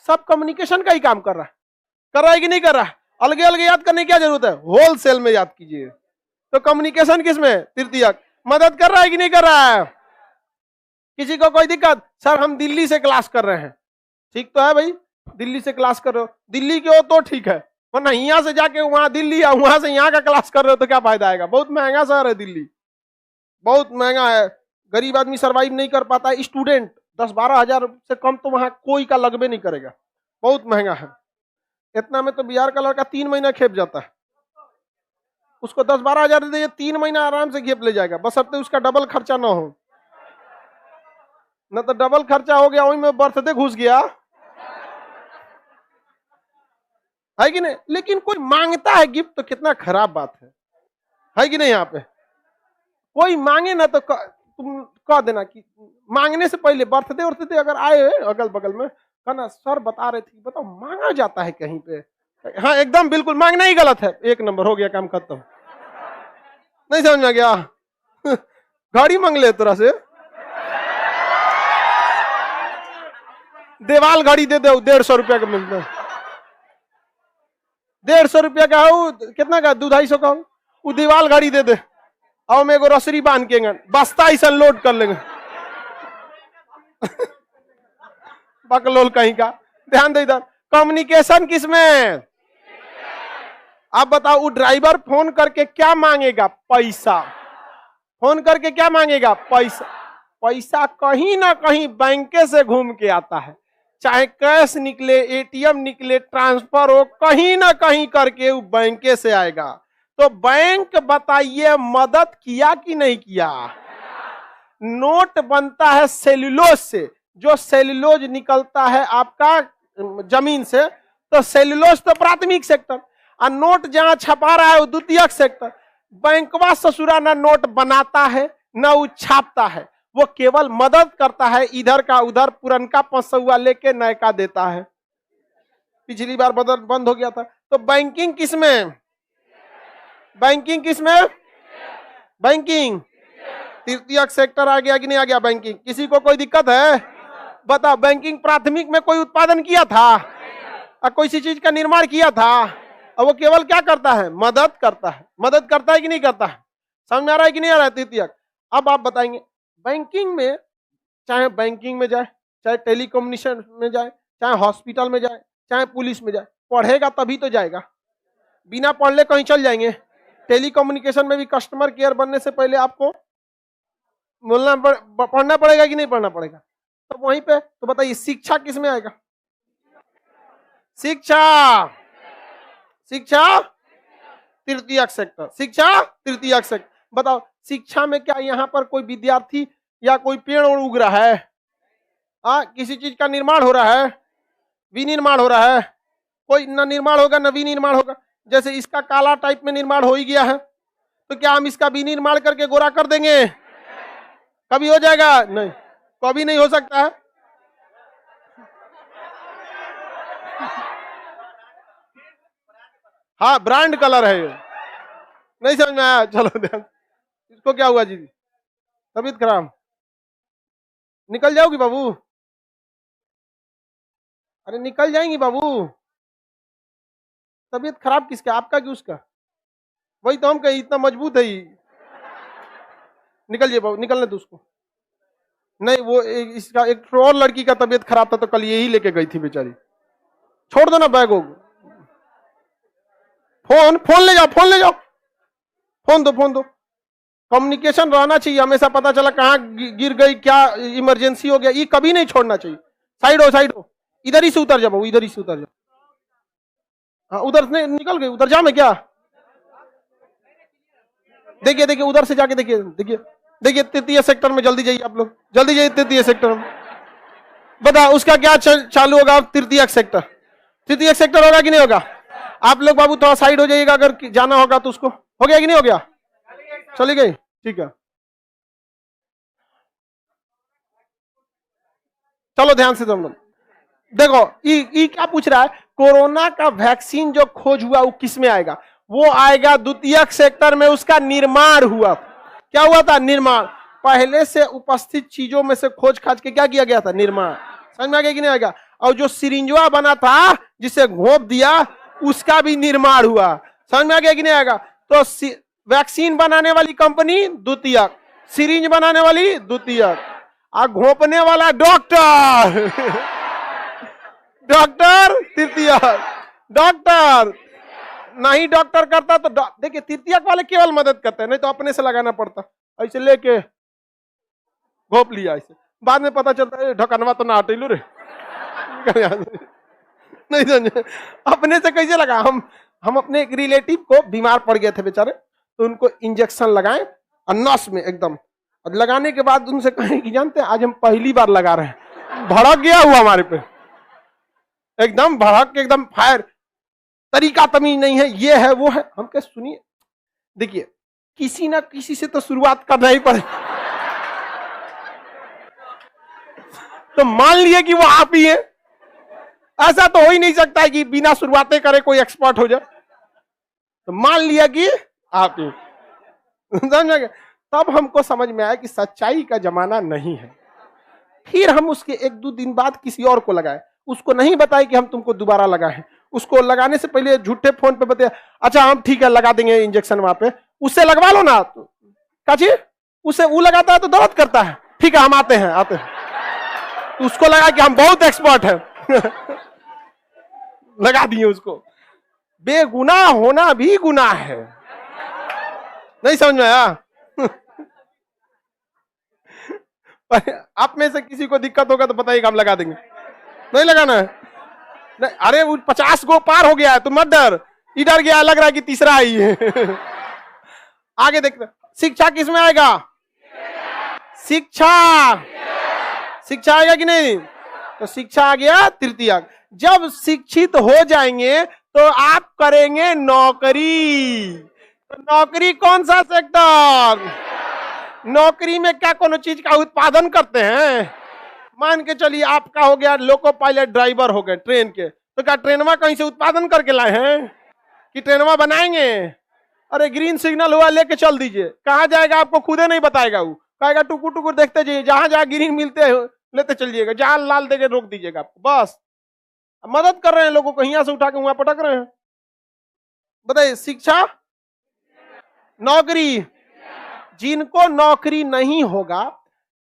सब कम्युनिकेशन का ही काम कर रहा है। कर रहा है कि नहीं कर रहा है? अलग अलग याद करने की क्या जरूरत है? होलसेल में याद कीजिए। तो कम्युनिकेशन किसमें? तृतीयक। मदद कर रहा है कि नहीं कर रहा है? किसी को कोई दिक्कत? सर हम दिल्ली से क्लास कर रहे हैं। ठीक तो है भाई, दिल्ली से क्लास कर रहे हो, दिल्ली के हो तो ठीक है, वरना यहाँ से जाके वहां दिल्ली या वहां से यहाँ का क्लास कर रहे हो तो क्या फायदा आएगा? बहुत महंगा शहर है दिल्ली, बहुत महंगा है, गरीब आदमी सर्वाइव नहीं कर पाता है। स्टूडेंट 10-12 हजार से कम तो वहां कोई का लगबे नहीं करेगा, बहुत महंगा है। इतना में तो बिहार का लड़का 3 महीना खेप जाता है, उसको 10-12 हजार दे दीजिए, 3 महीना आराम से खेप ले जाएगा, बस अब उसका डबल खर्चा ना हो। न तो डबल खर्चा हो गया, वही में बर्थडे घुस गया, है कि नहीं? लेकिन कोई मांगता है गिफ्ट तो कितना खराब बात है कि नहीं? यहाँ पे कोई मांगे ना तो तुम कह देना कि मांगने से पहले बर्थडे उर्थडे अगर आए अगल बगल में, कहना सर बता रहे थे, बताओ मांगा जाता है कहीं पे? हाँ एकदम बिल्कुल, मांगना ही गलत है। 1 नंबर, हो गया काम खत्म। नहीं समझ में गया? गाड़ी मांग ले तरह से, देवाल घड़ी दे दे, 150 रुपया का मिलता है, 150 रुपया का हो, कितना का? 2-250 का हो, वो दीवाल घड़ी दे दे, और मैं एगो रसरी बांध के बस्ता ऐसा लोड कर लेंगे। बकलोल कहीं का। ध्यान दे इधर, कम्युनिकेशन किसमें? अब बताओ, वो ड्राइवर फोन करके क्या मांगेगा? पैसा। फोन करके क्या मांगेगा? पैसा। पैसा कहीं ना कहीं बैंके से घूम के आता है, चाहे कैश निकले, एटीएम निकले, ट्रांसफर हो, कहीं ना कहीं करके वो बैंके से आएगा। तो बैंक बताइए मदद किया कि नहीं किया? नोट बनता है सेल्यूलोज से, जो सेल्यूलोज निकलता है आपका जमीन से, तो सेल्यूलोज तो प्राथमिक सेक्टर, और नोट जहां छपा रहा है वो द्वितीयक सेक्टर। बैंकवा ससुरा ना नोट बनाता है ना वो छापता है, वो केवल मदद करता है, इधर का उधर पुरनका 500 लेके नए का देता है। पिछली बार बंद हो गया था। तो बैंकिंग किसमें? बैंकिंग किसमें? बैंकिंग तृतीयक सेक्टर आ गया कि नहीं आ गया? बैंकिंग। किसी को कोई दिक्कत है? बताओ, बैंकिंग प्राथमिक में कोई उत्पादन किया था और कोई सी चीज का निर्माण किया था? और वो केवल क्या करता है? मदद करता है। मदद करता है कि नहीं करता है? समझ में आ रहा है कि नहीं आ रहा है? तृतीयक। अब आप बताएंगे बैंकिंग में, चाहे बैंकिंग में जाए, चाहे टेलीकम्युनिकेशन में जाए, चाहे हॉस्पिटल में जाए, चाहे पुलिस में जाए, पढ़ेगा तभी तो जाएगा, बिना पढ़ले कहीं चल जाएंगे? टेलीकम्युनिकेशन में भी कस्टमर केयर बनने से पहले आपको पढ़ना पड़ेगा कि नहीं पढ़ना पड़ेगा? तो वहीं पे तो बताइए शिक्षा किस में आएगा? शिक्षा, शिक्षा तृतीयक सेक्टर, शिक्षा तृतीयक सेक्टर। बताओ शिक्षा में क्या यहाँ पर कोई विद्यार्थी या कोई पेड़ और उग रहा है? किसी चीज का निर्माण हो रहा है? विनिर्माण हो रहा है? कोई न निर्माण होगा न विनिर्माण होगा। जैसे इसका काला टाइप में निर्माण हो ही गया है, तो क्या हम इसका विनिर्माण करके गोरा कर देंगे? कभी हो जाएगा? नहीं, कभी नहीं हो सकता है। हाँ, ब्रांड कलर है ये। नहीं समझ में आया? चलो ध्यान। इसको क्या हुआ जी? तबीयत खराब? निकल जाओगी बाबू? अरे निकल जाएंगी बाबू। तबीयत खराब किसका, आपका कि उसका? वही तो हम कहीं, इतना मजबूत है ही। निकल जाए बाबू, निकलने दो उसको। नहीं, वो इसका एक और लड़की का तबीयत खराब था तो कल यही लेके गई थी बेचारी। छोड़ दो ना बैग हो। फोन ले जाओ, फोन ले जाओ, फोन दो, फोन दो। कम्युनिकेशन रहना चाहिए हमेशा, पता चला कहाँ गिर गई, क्या इमरजेंसी हो गया, ये कभी नहीं छोड़ना चाहिए। साइड हो, साइड हो, इधर ही से उतर जाओ, इधर ही से उतर जाओ। हाँ, उधर से निकल गई, उधर जाम है क्या? देखिए देखिए, उधर से जाके देखिए, देखिए देखिए, तृतीय सेक्टर में जल्दी जाइए आप लोग, जल्दी जाइए तृतीय सेक्टर में। बता उसका क्या चालू होगा? तृतीय सेक्टर, तृतीय सेक्टर होगा कि नहीं होगा? आप लोग बाबू थोड़ा साइड हो जाइएगा, अगर जाना होगा तो उसको। हो गया कि नहीं हो गया? चली गई, ठीक है। चलो ध्यान से तुम लोग देखो, ये क्या पूछ रहा है? कोरोना का वैक्सीन जो खोज हुआ वो किस में आएगा? वो आएगा द्वितीयक सेक्टर में, उसका निर्माण हुआ। क्या हुआ था? निर्माण। पहले से उपस्थित चीजों में से खोज खाज के क्या किया गया था? निर्माण। समझ में आ गया कि नहीं आएगा? और जो सिरिंजवा बना था जिसे घोंप दिया, उसका भी निर्माण हुआ। समझ में आ गया कि नहीं आएगा? तो वैक्सीन बनाने वाली कंपनी द्वितीयक, सिरिंज बनाने वाली द्वितीयक, और घोंपने वाला डॉक्टर डॉक्टर तृतीयक। डॉक्टर नहीं, डॉक्टर करता तो देखिए तृतीयक वाले केवल मदद करते हैं, नहीं तो अपने से लगाना पड़ता। ऐसे लेके घोप लिया, ऐसे बाद में पता चलता है ढकनवा तो ना हटेलू रे। नहीं समझे? अपने से कैसे लगा? हम अपने एक रिलेटिव को, बीमार पड़ गए थे बेचारे, तो उनको इंजेक्शन लगाए और नस में एकदम, और लगाने के बाद उनसे कहें कि जानते हैं आज हम पहली बार लगा रहे हैं। भड़क गया हुआ हमारे पे, एकदम भड़क के, एकदम फायर। तरीका तमीज नहीं है, ये है वो है। हम कह सुनिए, देखिए किसी ना किसी से तो शुरुआत करना ही पड़ेगा। तो मान लिए कि वो आप ही है, ऐसा तो हो ही नहीं सकता है कि बिना शुरुआतें करे कोई एक्सपर्ट हो जाए। तो मान लिया कि आप ही, समझ गए? तब हमको समझ में आया कि सच्चाई का जमाना नहीं है। फिर हम उसके 1-2 दिन बाद किसी और को लगाए, उसको नहीं बताए कि हम तुमको दोबारा लगाए। उसको लगाने से पहले झूठे फोन पे बताया, अच्छा हम ठीक है लगा देंगे इंजेक्शन वहां पे, उससे लगवा लो ना। काची उससे वो लगाता है तो दर्द करता है, ठीक है हम आते हैं तो उसको लगा कि हम बहुत एक्सपर्ट हैं। लगा दिए उसको। बेगुनाह होना भी गुनाह है। नहीं समझ में आया? आप में से किसी को दिक्कत होगा तो बताइएगा, हम लगा देंगे। नहीं लगाना है? नहीं, अरे 50 गो पार हो गया है, तुम मत डर। इधर गया, लग रहा है कि तीसरा आई है। आगे देखते, शिक्षा किसमें आएगा? शिक्षा, शिक्षा आएगा कि नहीं? तो शिक्षा आ गया तृतीयक। जब शिक्षित हो जाएंगे तो आप करेंगे नौकरी। तो नौकरी कौन सा सेक्टर? नौकरी में क्या कोनो चीज का उत्पादन करते हैं? मान के चलिए आपका हो गया लोको पायलट ड्राइवर हो गए ट्रेन के, तो क्या ट्रेनवा कहीं से उत्पादन करके लाए हैं कि ट्रेनवा बनाएंगे? अरे ग्रीन सिग्नल हुआ लेके चल दीजिए, कहाँ जाएगा आपको खुदे नहीं बताएगा, वो कहेगा टुकुर टुकुर देखते जाइए, जहां जहां ग्रीन मिलते हैं लेते चलिएगा, जहां लाल देके रोक दीजिएगा आपको, बस मदद कर रहे हैं लोगों को, यहाँ से उठा के वहां पटक रहे हैं। बताइए, शिक्षा, नौकरी। जिनको नौकरी नहीं होगा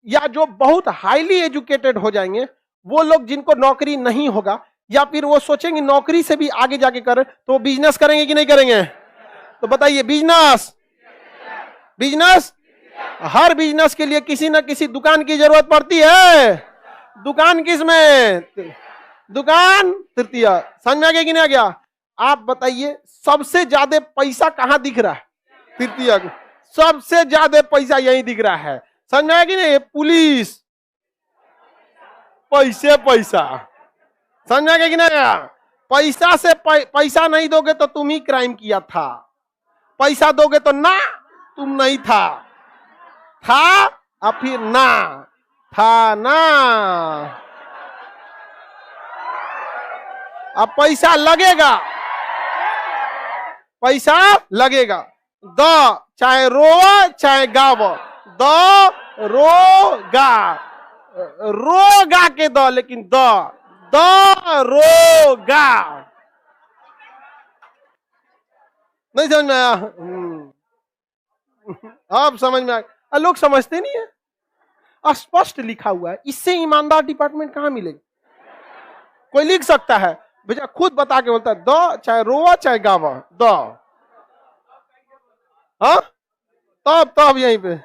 या जो बहुत हाईली एजुकेटेड हो जाएंगे, वो लोग जिनको नौकरी नहीं होगा या फिर वो सोचेंगे नौकरी से भी आगे जाके करें, तो वो बिजनेस करेंगे कि नहीं करेंगे? तो बताइए, बिजनेस, बिजनेस, हर बिजनेस के लिए किसी ना किसी दुकान की जरूरत पड़ती है। दुकान किसमें? दुकान तृतीय। समझ में आ गया कि नहीं आ गया? आप बताइए, सबसे ज्यादा पैसा कहां दिख रहा है? तृतीय। सबसे ज्यादा पैसा यही दिख रहा है। समझ में आया कि नहीं? पुलिस, पैसे पैसा। समझ में आ गया कि नहीं? पैसा से पैसा नहीं दोगे तो तुम ही क्राइम किया था, पैसा दोगे तो ना तुम नहीं था, अब फिर ना था ना। अब पैसा लगेगा, पैसा लगेगा। द चाहे रो चाहे गाव, द रो गा, रो गा के द, लेकिन द रो गा। नहीं समझ में आया? अब समझ में आया। लोग समझते नहीं है, स्पष्ट लिखा हुआ है, इससे ईमानदार डिपार्टमेंट कहां मिलेगा? कोई लिख सकता है भैया, खुद बता के बोलता है द चाहे रोवा चाहे गावा, द। हाँ, तब यहीं पे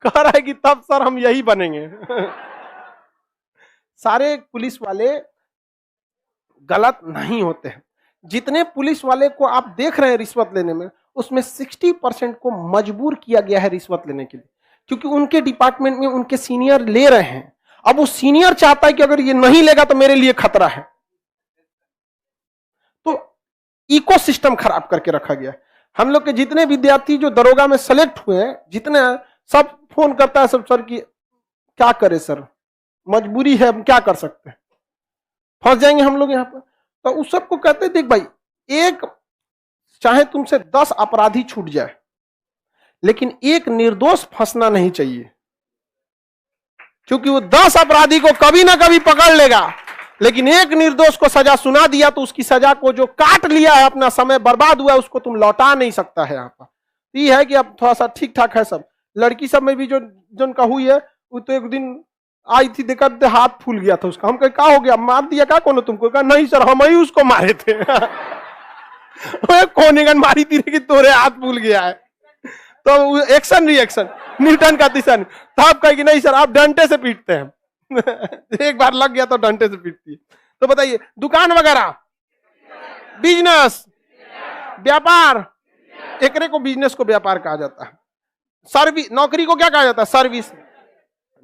कह रहा है कि तब सर हम यही बनेंगे। सारे पुलिस वाले गलत नहीं होते हैं। जितने पुलिस वाले को आप देख रहे हैं रिश्वत लेने में, उसमें 60% को मजबूर किया गया है रिश्वत लेने के लिए, क्योंकि उनके डिपार्टमेंट में उनके सीनियर ले रहे हैं। अब वो सीनियर चाहता है कि अगर ये नहीं लेगा तो मेरे लिए खतरा है, तो इकोसिस्टम खराब करके रखा गया है। हम लोग के जितने विद्यार्थी जो दरोगा में सेलेक्ट हुए हैं, जितने सब फोन करता है सब, सर की क्या करे सर, मजबूरी है, हम क्या कर सकते हैं, फंस जाएंगे हम लोग यहाँ पर। तो उस सबको कहते देख भाई, एक चाहे तुमसे 10 अपराधी छूट जाए, लेकिन एक निर्दोष फंसना नहीं चाहिए, क्योंकि वो 10 अपराधी को कभी ना कभी पकड़ लेगा, लेकिन एक निर्दोष को सजा सुना दिया तो उसकी सजा को जो काट लिया है, अपना समय बर्बाद हुआ है, उसको तुम लौटा नहीं सकता है। यहाँ पर ये है कि अब थोड़ा सा ठीक ठाक है सब। लड़की सब में भी जो जिनका हुई है, वो तो एक दिन आई थी, देखा हाथ फूल गया था उसका। हम कहे क्या हो गया, मार दिया क्या कोनो तुमको? कहा नहीं सर, हम ही उसको मारे थे। कोने गन मारी थी कि तोरे हाथ फूल गया है। तो एक्शन रिएक्शन, न्यूटन का तीसरा। तब कहे कि नहीं सर, आप डंडे से पीटते हैं। एक बार लग गया तो डंडे से पीटती है। तो बताइए, दुकान वगैरह, बिजनेस, व्यापार, एकरे को बिजनेस को व्यापार कहा जाता है। सर्विस, नौकरी को क्या कहा जाता है? सर्विस।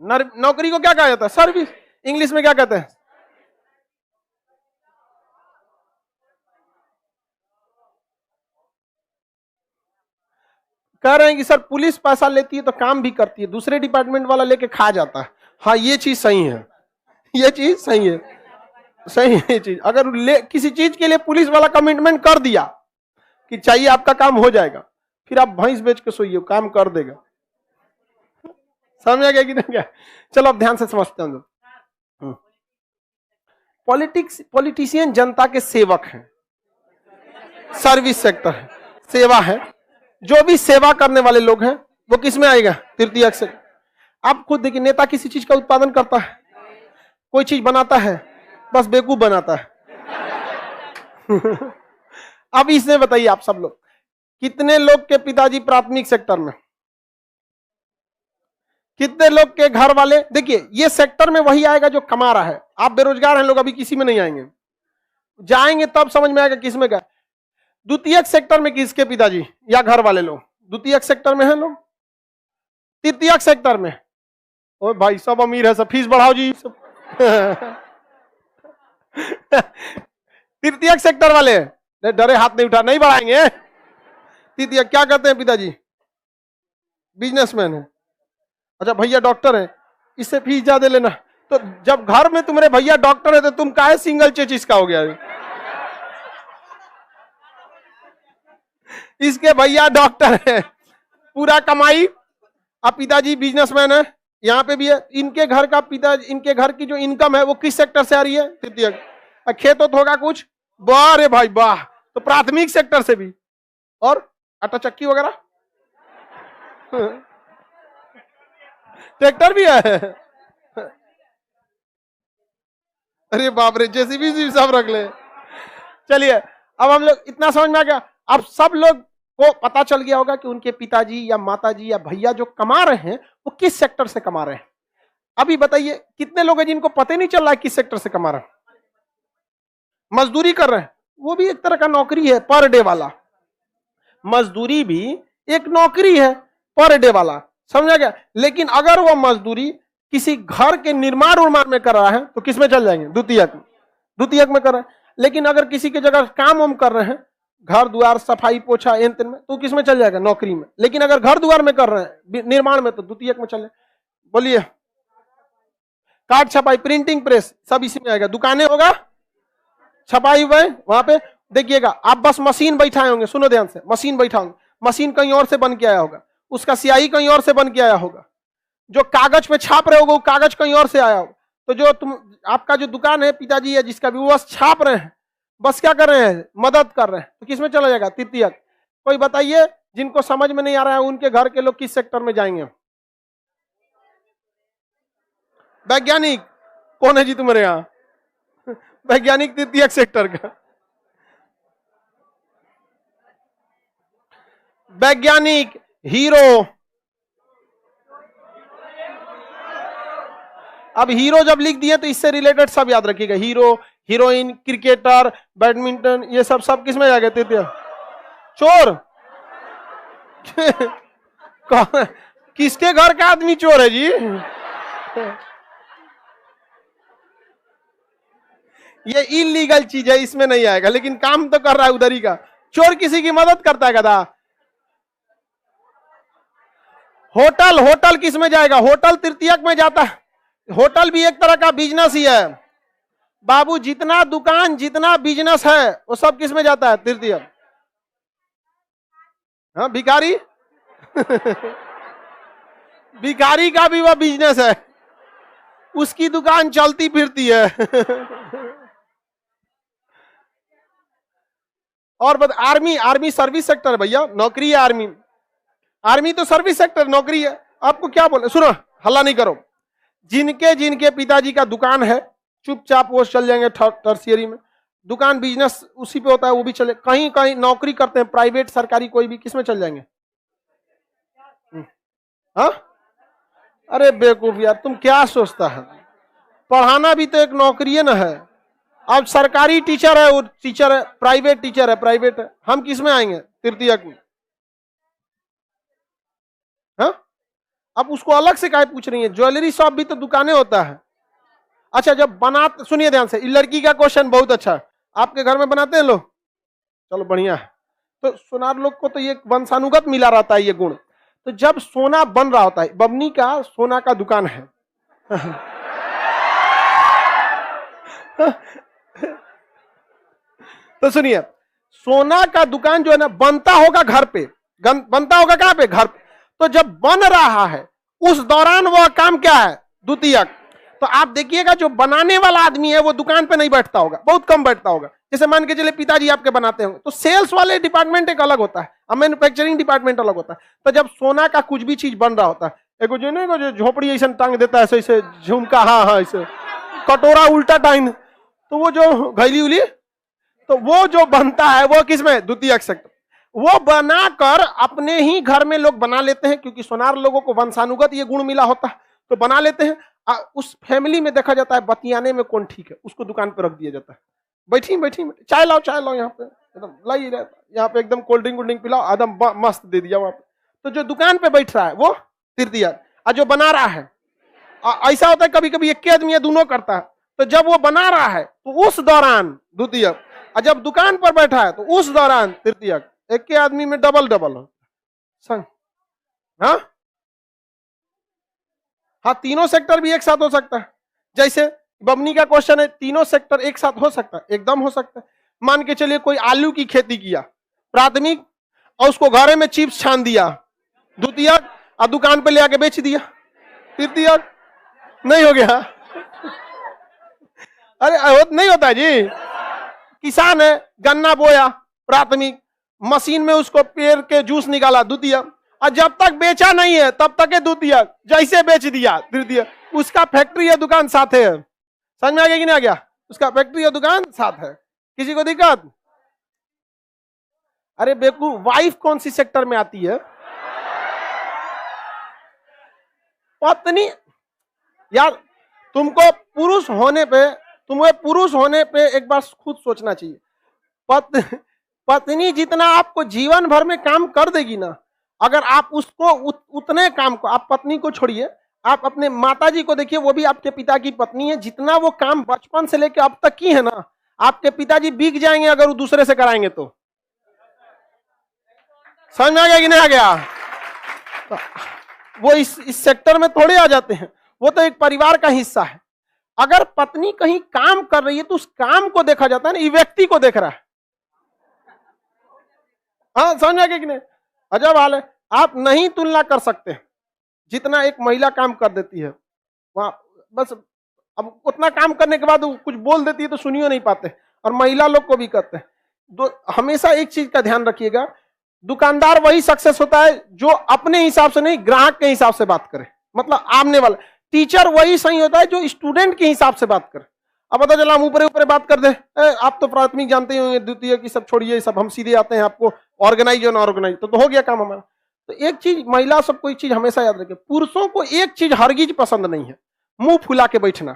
नौकरी को क्या कहा जाता है? सर्विस। इंग्लिश में क्या कहते हैं? कह रहे हैं कि सर पुलिस पैसा लेती है तो काम भी करती है, दूसरे डिपार्टमेंट वाला लेके खा जाता है। हाँ, ये चीज सही है, ये चीज सही है, सही है ये चीज। अगर किसी चीज के लिए पुलिस वाला कमिटमेंट कर दिया कि चाहिए आपका काम हो जाएगा, फिर आप भैंस बेच के सोइए, काम कर देगा। समझ आ गया कि नहीं गया? चलो अब ध्यान से समझते हैं। पॉलिटिशियन जनता के सेवक हैं, सर्विस सेक्टर है, सेवा है। जो भी सेवा करने वाले लोग हैं वो किस में आएगा? तृतीयक से। आप खुद देखिए, नेता किसी चीज का उत्पादन करता है, कोई चीज बनाता है, बस बेवकूफ बनाता है। अब इसमें बताइए आप सब लोग, कितने लोग के पिताजी प्राथमिक सेक्टर में, कितने लोग के घर वाले, देखिए ये सेक्टर में वही आएगा जो कमा रहा है। आप बेरोजगार हैं लोग, अभी किसी में नहीं आएंगे, जाएंगे तब समझ में आएगा किस में गए। द्वितीयक सेक्टर में किसके पिताजी या घर वाले लोग द्वितीयक सेक्टर में हैं लोग, तृतीयक सेक्टर में, ओ भाई सब अमीर है, सब फीस बढ़ाओ जी सब तृतीयक सेक्टर वाले डरे हाथ नहीं उठा, नहीं बढ़ाएंगे। तृतीयक क्या करते हैं पिताजी? बिजनेसमैन है। अच्छा भैया डॉक्टर है, इससे फीस ज्यादा लेना। तो जब घर में तुम्हारे भैया डॉक्टर है तो तुम काहे सिंगल चेचिस का हो गया? इसके भैया डॉक्टर है, पूरा कमाई, अब पिताजी बिजनेसमैन है, यहाँ पे भी है। इनके घर का पिताजी, इनके घर की जो इनकम है वो किस सेक्टर से आ रही है? तृतीयक। खेत तो होगा कुछ, वाह रे भाई वाह, तो प्राथमिक सेक्टर से भी, और आटा चक्की वगैरह ट्रैक्टर भी है। अरे बाप रे, जेसीबी सब रख ले। चलिए अब हम लोग इतना समझ में आ गया। अब सब लोग को पता चल गया होगा कि उनके पिताजी या माताजी या भैया जो कमा रहे हैं वो किस सेक्टर से कमा रहे हैं। अभी बताइए कितने लोग हैं जिनको पता ही नहीं चल रहा है किस सेक्टर से कमा रहे हैं? मजदूरी कर रहे हैं, वो भी एक तरह का नौकरी है, पर डे वाला। मजदूरी भी एक नौकरी है, पर डे वाला, समझा गया। लेकिन अगर वो मजदूरी किसी घर के निर्माण उर्माण में कर रहा है तो किस में चल जाएंगे? द्वितीयक। द्वितीयक में कर रहे हैं। लेकिन अगर किसी की जगह काम वाम कर रहे हैं, घर द्वार सफाई पोछा एन तेन में, तो किस में चल जाएगा? नौकरी में। लेकिन अगर घर द्वार में कर रहे हैं निर्माण में, तो द्वितीयक में चल जाए। बोलिए, कार्ड छपाई, प्रिंटिंग प्रेस, सब इसी में आएगा। दुकानें होगा, छपाई हुए वहां पे देखिएगा। आप बस मशीन बैठाए होंगे, सुनो ध्यान से, मशीन बैठा होंगे, मशीन कहीं और से बन के आया होगा, उसका स्याही कहीं और से बन के आया होगा, जो कागज पे छाप रहे होगा वो कागज कहीं और से आया होगा। तो जो आपका जो दुकान है पिताजी है जिसका भी, वो बस छाप रहे हैं, बस क्या कर रहे हैं? मदद कर रहे हैं, तो किसमें चला जाएगा? तृतीयक। कोई बताइए जिनको समझ में नहीं आ रहा है उनके घर के लोग किस सेक्टर में जाएंगे? वैज्ञानिक कौन है जी तुम्हारे यहाँ? वैज्ञानिक तृतीयक सेक्टर का। वैज्ञानिक, हीरो। अब हीरो जब लिख दिए तो इससे रिलेटेड सब याद रखिएगा, हीरो, हीरोइन, क्रिकेटर, बैडमिंटन, ये सब सब किस में जाएगा? तृतीय। चोर किसके घर का आदमी चोर है जी? ये इलीगल चीज है, इसमें नहीं आएगा, लेकिन काम तो कर रहा है उधर ही का। चोर किसी की मदद करता है गधा। होटल, होटल किस में जाएगा? होटल तृतीयक में जाता है। होटल भी एक तरह का बिजनेस ही है बाबू, जितना दुकान जितना बिजनेस है वो सब किस में जाता है? तृतीयक। हाँ, भिखारी भिखारी का भी वह बिजनेस है, उसकी दुकान चलती फिरती है। और आर्मी, आर्मी सर्विस सेक्टर है भैया, नौकरी है आर्मी। आर्मी तो सर्विस सेक्टर, नौकरी है। आपको क्या बोले, सुनो हल्ला नहीं करो। जिनके जिनके पिताजी का दुकान है चुपचाप वो चल जाएंगे टर्शियरी में। दुकान बिजनेस उसी पे होता है, वो भी चले। कहीं कहीं नौकरी करते हैं, प्राइवेट सरकारी कोई भी, किस में चल जाएंगे? हाँ, अरे बेवकूफ यार, तुम क्या सोचता है? पढ़ाना भी तो एक नौकरी है ना है। अब सरकारी टीचर है वो टीचर है, प्राइवेट टीचर है प्राइवेट है, हम किस में आएंगे? तृतीयक में। हाँ, अब उसको अलग से काहे पूछ रही है? ज्वेलरी शॉप भी तो दुकानें होता है। अच्छा, जब बनाते, सुनिए ध्यान से, लड़की का क्वेश्चन बहुत अच्छा है। आपके घर में बनाते हैं लोग? चलो बढ़िया है। तो सोनार लोग को तो ये वंशानुगत मिला रहता है ये गुण। तो जब सोना बन रहा होता है, बबनी का सोना का दुकान है तो सुनिए, सोना का दुकान जो है ना बनता होगा घर पे, बनता होगा कहां पे? घर पे। तो जब बन रहा है उस दौरान वह काम क्या है? द्वितीयक। तो आप देखिएगा जो बनाने वाला आदमी है वो दुकान पे नहीं बैठता होगा, बहुत कम बैठता होगा। जैसे मान के चले पिताजी आपके बनाते होंगे, तो सेल्स वाले डिपार्टमेंट एक अलग होता है और मैन्युफैक्चरिंग डिपार्टमेंट अलग होता है। तो जब सोना का कुछ भी चीज बन रहा होता है, एगो जो झोपड़ी ऐसा टांग देता है, ऐसे झुमका, हाँ ऐसे कटोरा उल्टा टांग, तो वो जो घैली उली, तो वो जो बनता है वो किसमें? द्वितीयक सेक्टर। वो बनाकर अपने ही घर में लोग बना लेते हैं, क्योंकि सोनार लोगों को वंशानुगत ये गुण मिला होता है, तो बना लेते हैं। उस फैमिली में देखा जाता है बतियाने में कौन ठीक है, उसको दुकान पर रख दिया जाता है। बैठी बैठी चाय लाओ यहाँ पे, एकदम लाई रहता, यहाँ पे एकदम कोल्ड ड्रिंक पिलाओ, एकदम मस्त दे दिया वहां पे। तो जो दुकान पे बैठ रहा है वो तृतीया, और जो बना रहा है, ऐसा होता है कभी कभी एक के आदमी दोनों करता है, तो जब वो बना रहा है तो उस दौरान द्वितीय, और जब दुकान पर बैठा है तो उस दौरान तृतीय, एक के आदमी में डबल डबल हो संग। हाँ, तीनों सेक्टर भी एक साथ हो सकता है। जैसे बमनी का क्वेश्चन है, तीनों सेक्टर एक साथ हो सकता है, एकदम हो सकता है। मान के चलिए कोई आलू की खेती किया प्राथमिक, और उसको घरे में चिप्स छान दिया द्वितीय, और दुकान पे ले आके बेच दिया तृतीय, नहीं हो गया? अरे नहीं होता जी। किसान है, गन्ना बोया प्राथमिक, मशीन में उसको पेड़ के जूस निकाला द्वितीय, और जब तक बेचा नहीं है तब तक है द्वितीय, जैसे बेच दिया तृतीय। उसका फैक्ट्री या दुकान साथ है, समझ में आ गया कि नहीं आ गया? उसका फैक्ट्री या दुकान साथ है, किसी को दिक्कत? अरे बेवकूफ, वाइफ कौन सी सेक्टर में आती है? पत्नी। यार तुमको पुरुष होने पे, तुम्हें पुरुष होने पे एक बार खुद सोचना चाहिए। पत्नी जितना आपको जीवन भर में काम कर देगी ना, अगर आप उसको उतने काम को, आप पत्नी को छोड़िए, आप अपने माताजी को देखिए, वो भी आपके पिता की पत्नी है, जितना वो काम बचपन से लेकर अब तक की है ना, आपके पिताजी बिक जाएंगे अगर वो दूसरे से कराएंगे तो। समझ में आ गया कि नहीं आ गया? तो वो इस सेक्टर में थोड़े आ जाते हैं, वो तो एक परिवार का हिस्सा है। अगर पत्नी कहीं काम कर रही है तो उस काम को देखा जाता है ना, ये व्यक्ति को देख रहा है। हाँ, समझ में आ गया कि नहीं? अजब हाल है। आप नहीं तुलना कर सकते जितना एक महिला काम कर देती है वहां, बस अब उतना काम करने के बाद कुछ बोल देती है तो सुनियो नहीं पाते, और महिला लोग को भी कहते हैं। हमेशा एक चीज का ध्यान रखिएगा, दुकानदार वही सक्सेस होता है जो अपने हिसाब से नहीं, ग्राहक के हिसाब से बात करे, मतलब आमने वाला। टीचर वही सही होता है जो स्टूडेंट के हिसाब से बात करे। अब पता चला हम ऊपर ऊपर बात कर दे, आप तो प्राथमिक जानते ही होंगे, द्वितीय की सब छोड़िए, सब हम सीधे आते हैं आपको ऑर्गेनाइज और ऑर्गेनाइज, तो हो गया काम हमारा। तो एक चीज महिला सबको एक चीज हमेशा याद रखे, पुरुषों को एक चीज हरगिज पसंद नहीं है, मुंह फुला के बैठना।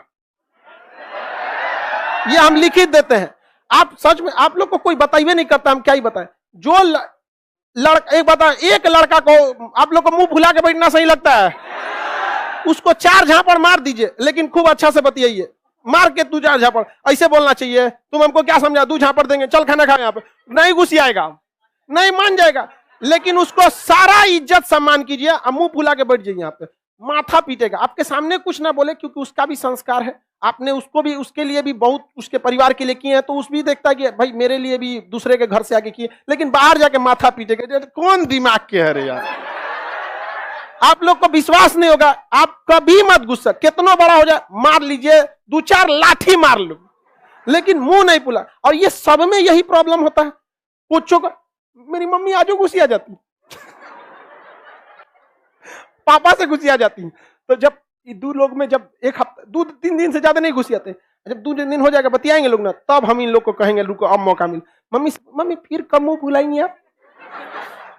ये हम लिखित देते हैं। आप सच में, आप लोग को कोई बताइए नहीं करता, हम क्या ही बताएं। जो एक लड़का को आप लोग को मुंह फुला के बैठना सही लगता है, उसको 4 झापड़ मार दीजिए, लेकिन खूब अच्छा से बतियाइए, मार के तू 4 झापड़, ऐसे बोलना चाहिए, तुम हमको क्या समझा, 2 झापड़ देंगे, चल खाना खा, यहाँ पे नहीं घुसियाएगा, नहीं मान जाएगा, लेकिन उसको सारा इज्जत सम्मान कीजिए, मुंह फुला के बैठ जाइए, यहाँ पे माथा पीटेगा, आपके सामने कुछ ना बोले, क्योंकि उसका भी संस्कार है, आपने उसको भी, उसके लिए भी बहुत, उसके परिवार के लिए किए हैं, तो उस भी देखता है कि भाई मेरे लिए भी दूसरे के घर से आके किए, लेकिन बाहर जाके माथा पीटेगा। कौन दिमाग के है रे यार? आप लोग को विश्वास नहीं होगा, आप कभी मत गुस्सा, कितना बड़ा हो जाए मार लीजिए, 2-4 लाठी मार लो, लेकिन मुंह नहीं फुला। और ये सब में यही प्रॉब्लम होता है। पूछो का, मेरी मम्मी आजो गुस्सिया जाती पापा से गुस्सिया जाती है, तो जब 2 लोग में जब एक हफ्ता 2-3 दिन से ज्यादा नहीं घुसियाते, जब 2 दिन हो जाएगा बतियाएंगे लोग ना, तब हम इन लोग को कहेंगे रुको अब मौका मिल, मम्मी फिर कब मुंह फुलाएंगे आप?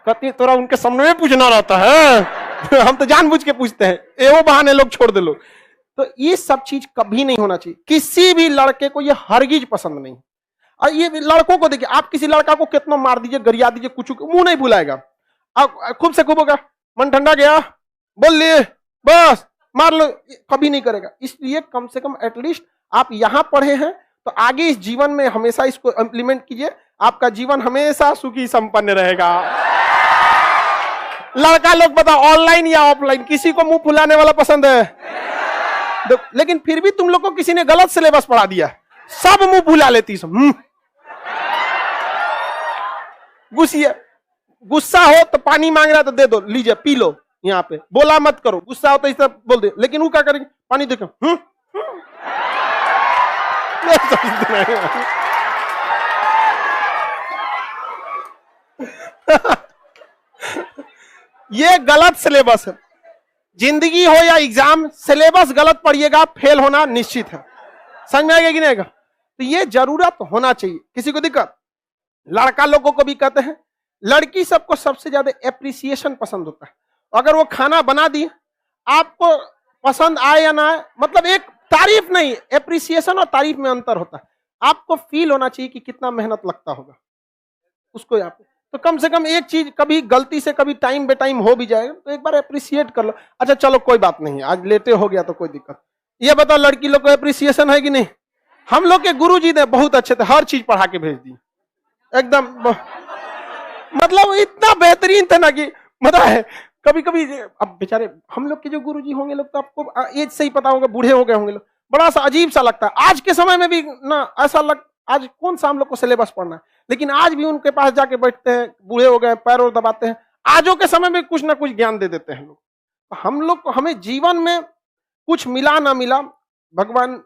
कहती है तोरा उनके सामने में पूछना रहता है हम तो जानबूझ के पूछते हैं, एवं बहाने लोग छोड़ दे लोग। तो ये सब चीज कभी नहीं होना चाहिए, किसी भी लड़के को ये हरगिज पसंद नहीं। और ये लड़कों को देखिए, आप किसी लड़का को कितना मार दीजिए, गरिया दीजिए, कुछ मुंह नहीं फुलाएगा, आप खूब से खूब होगा, मन ठंडा गया, बोल लिए, बस मार लो, कभी नहीं करेगा। इसलिए कम से कम एटलीस्ट आप यहां पढ़े हैं तो आगे इस जीवन में हमेशा इसको इंप्लीमेंट कीजिए, आपका जीवन हमेशा सुखी संपन्न रहेगा। लड़का लोग बताओ ऑनलाइन या ऑफलाइन, किसी को मुंह फुलाने वाला पसंद है? लेकिन फिर भी तुम लोग को किसी ने गलत सिलेबस पढ़ा दिया, सब मुंह फुला लेती सब। गुस्सा हो तो पानी मांग रहा है तो दे दो, लीजिए पी लो, यहाँ पे बोला मत करो, गुस्सा हो तो इस तरह बोल दे, लेकिन वो क्या करेंगे, पानी देखो ये गलत सिलेबस है। जिंदगी हो या एग्जाम, सिलेबस गलत पढ़िएगा, फेल होना निश्चित है। समझ में आएगा कि नहीं आएगा? तो ये जरूरत होना चाहिए। किसी को दिक्कत? लड़का लोगों को भी कहते हैं लड़की सबको सबसे ज्यादा एप्रिसिएशन पसंद होता है। अगर वो खाना बना दी, आपको पसंद आए या ना आए, मतलब एक तारीफ नहीं, एप्रिसिएशन और तारीफ में अंतर होता है। आपको फील होना चाहिए कि कितना मेहनत लगता होगा उसको। आप तो कम से कम एक चीज, कभी गलती से कभी टाइम बे टाइम हो भी जाएगा तो एक बार अप्रिशिएट कर लो। अच्छा चलो कोई बात नहीं, आज लेटे हो गया तो कोई दिक्कत। ये बताओ लड़की लोग को अप्रिसिएशन है कि नहीं? हम लोग के गुरुजी ने बहुत अच्छे थे, हर चीज पढ़ा के भेज दी एकदम, मतलब इतना बेहतरीन थे ना कि मजा है। कभी कभी अब बेचारे हम लोग के जो गुरुजी होंगे लोग, तो आपको एज से ही पता होगा, बूढ़े हो गए होंगे लोग, बड़ा सा अजीब सा लगता है। आज के समय में भी ना ऐसा आज कौन सा हम लोग को सिलेबस पढ़ना है, लेकिन आज भी उनके पास जाके बैठते हैं, बूढ़े हो गए, पैर और दबाते हैं, आजो के समय में कुछ ना कुछ ज्ञान दे देते हैं लोग। तो हम लोग को, हमें जीवन में कुछ मिला ना मिला, भगवान,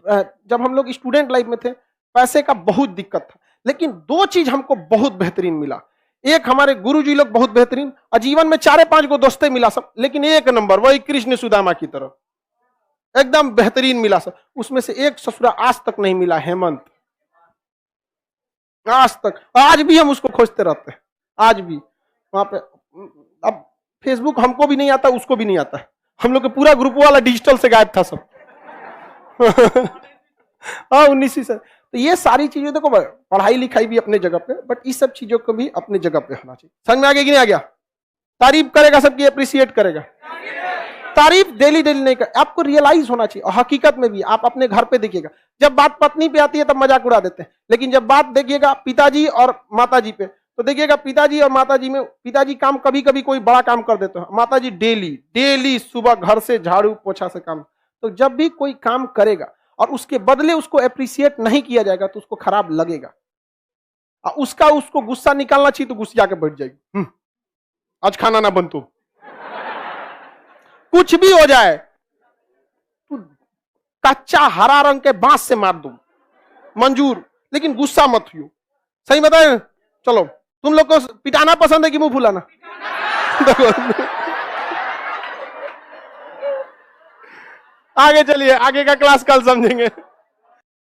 जब हम लोग स्टूडेंट लाइफ में थे पैसे का बहुत दिक्कत था, लेकिन दो चीज हमको बहुत बेहतरीन मिला। एक हमारे गुरुजी लोग बहुत बेहतरीन, और जीवन में 4-5 को दोस्तें मिला सब, लेकिन एक नंबर वही कृष्ण सुदामा की तरह एकदम बेहतरीन मिला सब। उसमें से एक ससुरा आज तक नहीं मिला, हेमंत, आज तक। आज भी हम उसको खोजते रहते हैं, आज भी वहां पे। अब फेसबुक हमको भी नहीं आता, उसको भी नहीं आता है, हम लोग के पूरा ग्रुप वाला डिजिटल से गायब था सब। हाँ 19 से। तो ये सारी चीजें देखो, पढ़ाई लिखाई भी अपने जगह पे, बट इस सब चीजों को भी अपने जगह पे होना चाहिए। समझ में आ गया कि नहीं आ गया? तारीफ करेगा सबकी, अप्रिशिएट करेगा। तारीफ डेली डेली नहीं कर, आपको रियलाइज होना चाहिए। और हकीकत में भी आप अपने घर पे देखिएगा, जब बात पत्नी पे आती है तब मजाक उड़ा देते हैं, लेकिन जब बात देखिएगा पिताजी और माताजी पे, तो देखिएगा पिताजी और माताजी में, पिताजी काम कभी कभी कोई बड़ा काम कर देते हैं, माताजी डेली डेली सुबह घर से झाड़ू पोछा से काम। तो जब भी कोई काम करेगा और उसके बदले उसको अप्रिशिएट नहीं किया जाएगा तो उसको खराब लगेगा, और उसको गुस्सा निकालना चाहिए तो गुस्सा के बैठ जाएगी, आज खाना ना बन, तो कुछ भी हो जाए, तू कच्चा हरा रंग के बांस से मार दो, मंजूर, लेकिन गुस्सा मत हो। सही बताए? चलो, तुम लोग को पिटाना पसंद है कि मुंह फुलाना? आगे चलिए, आगे का क्लास कल समझेंगे।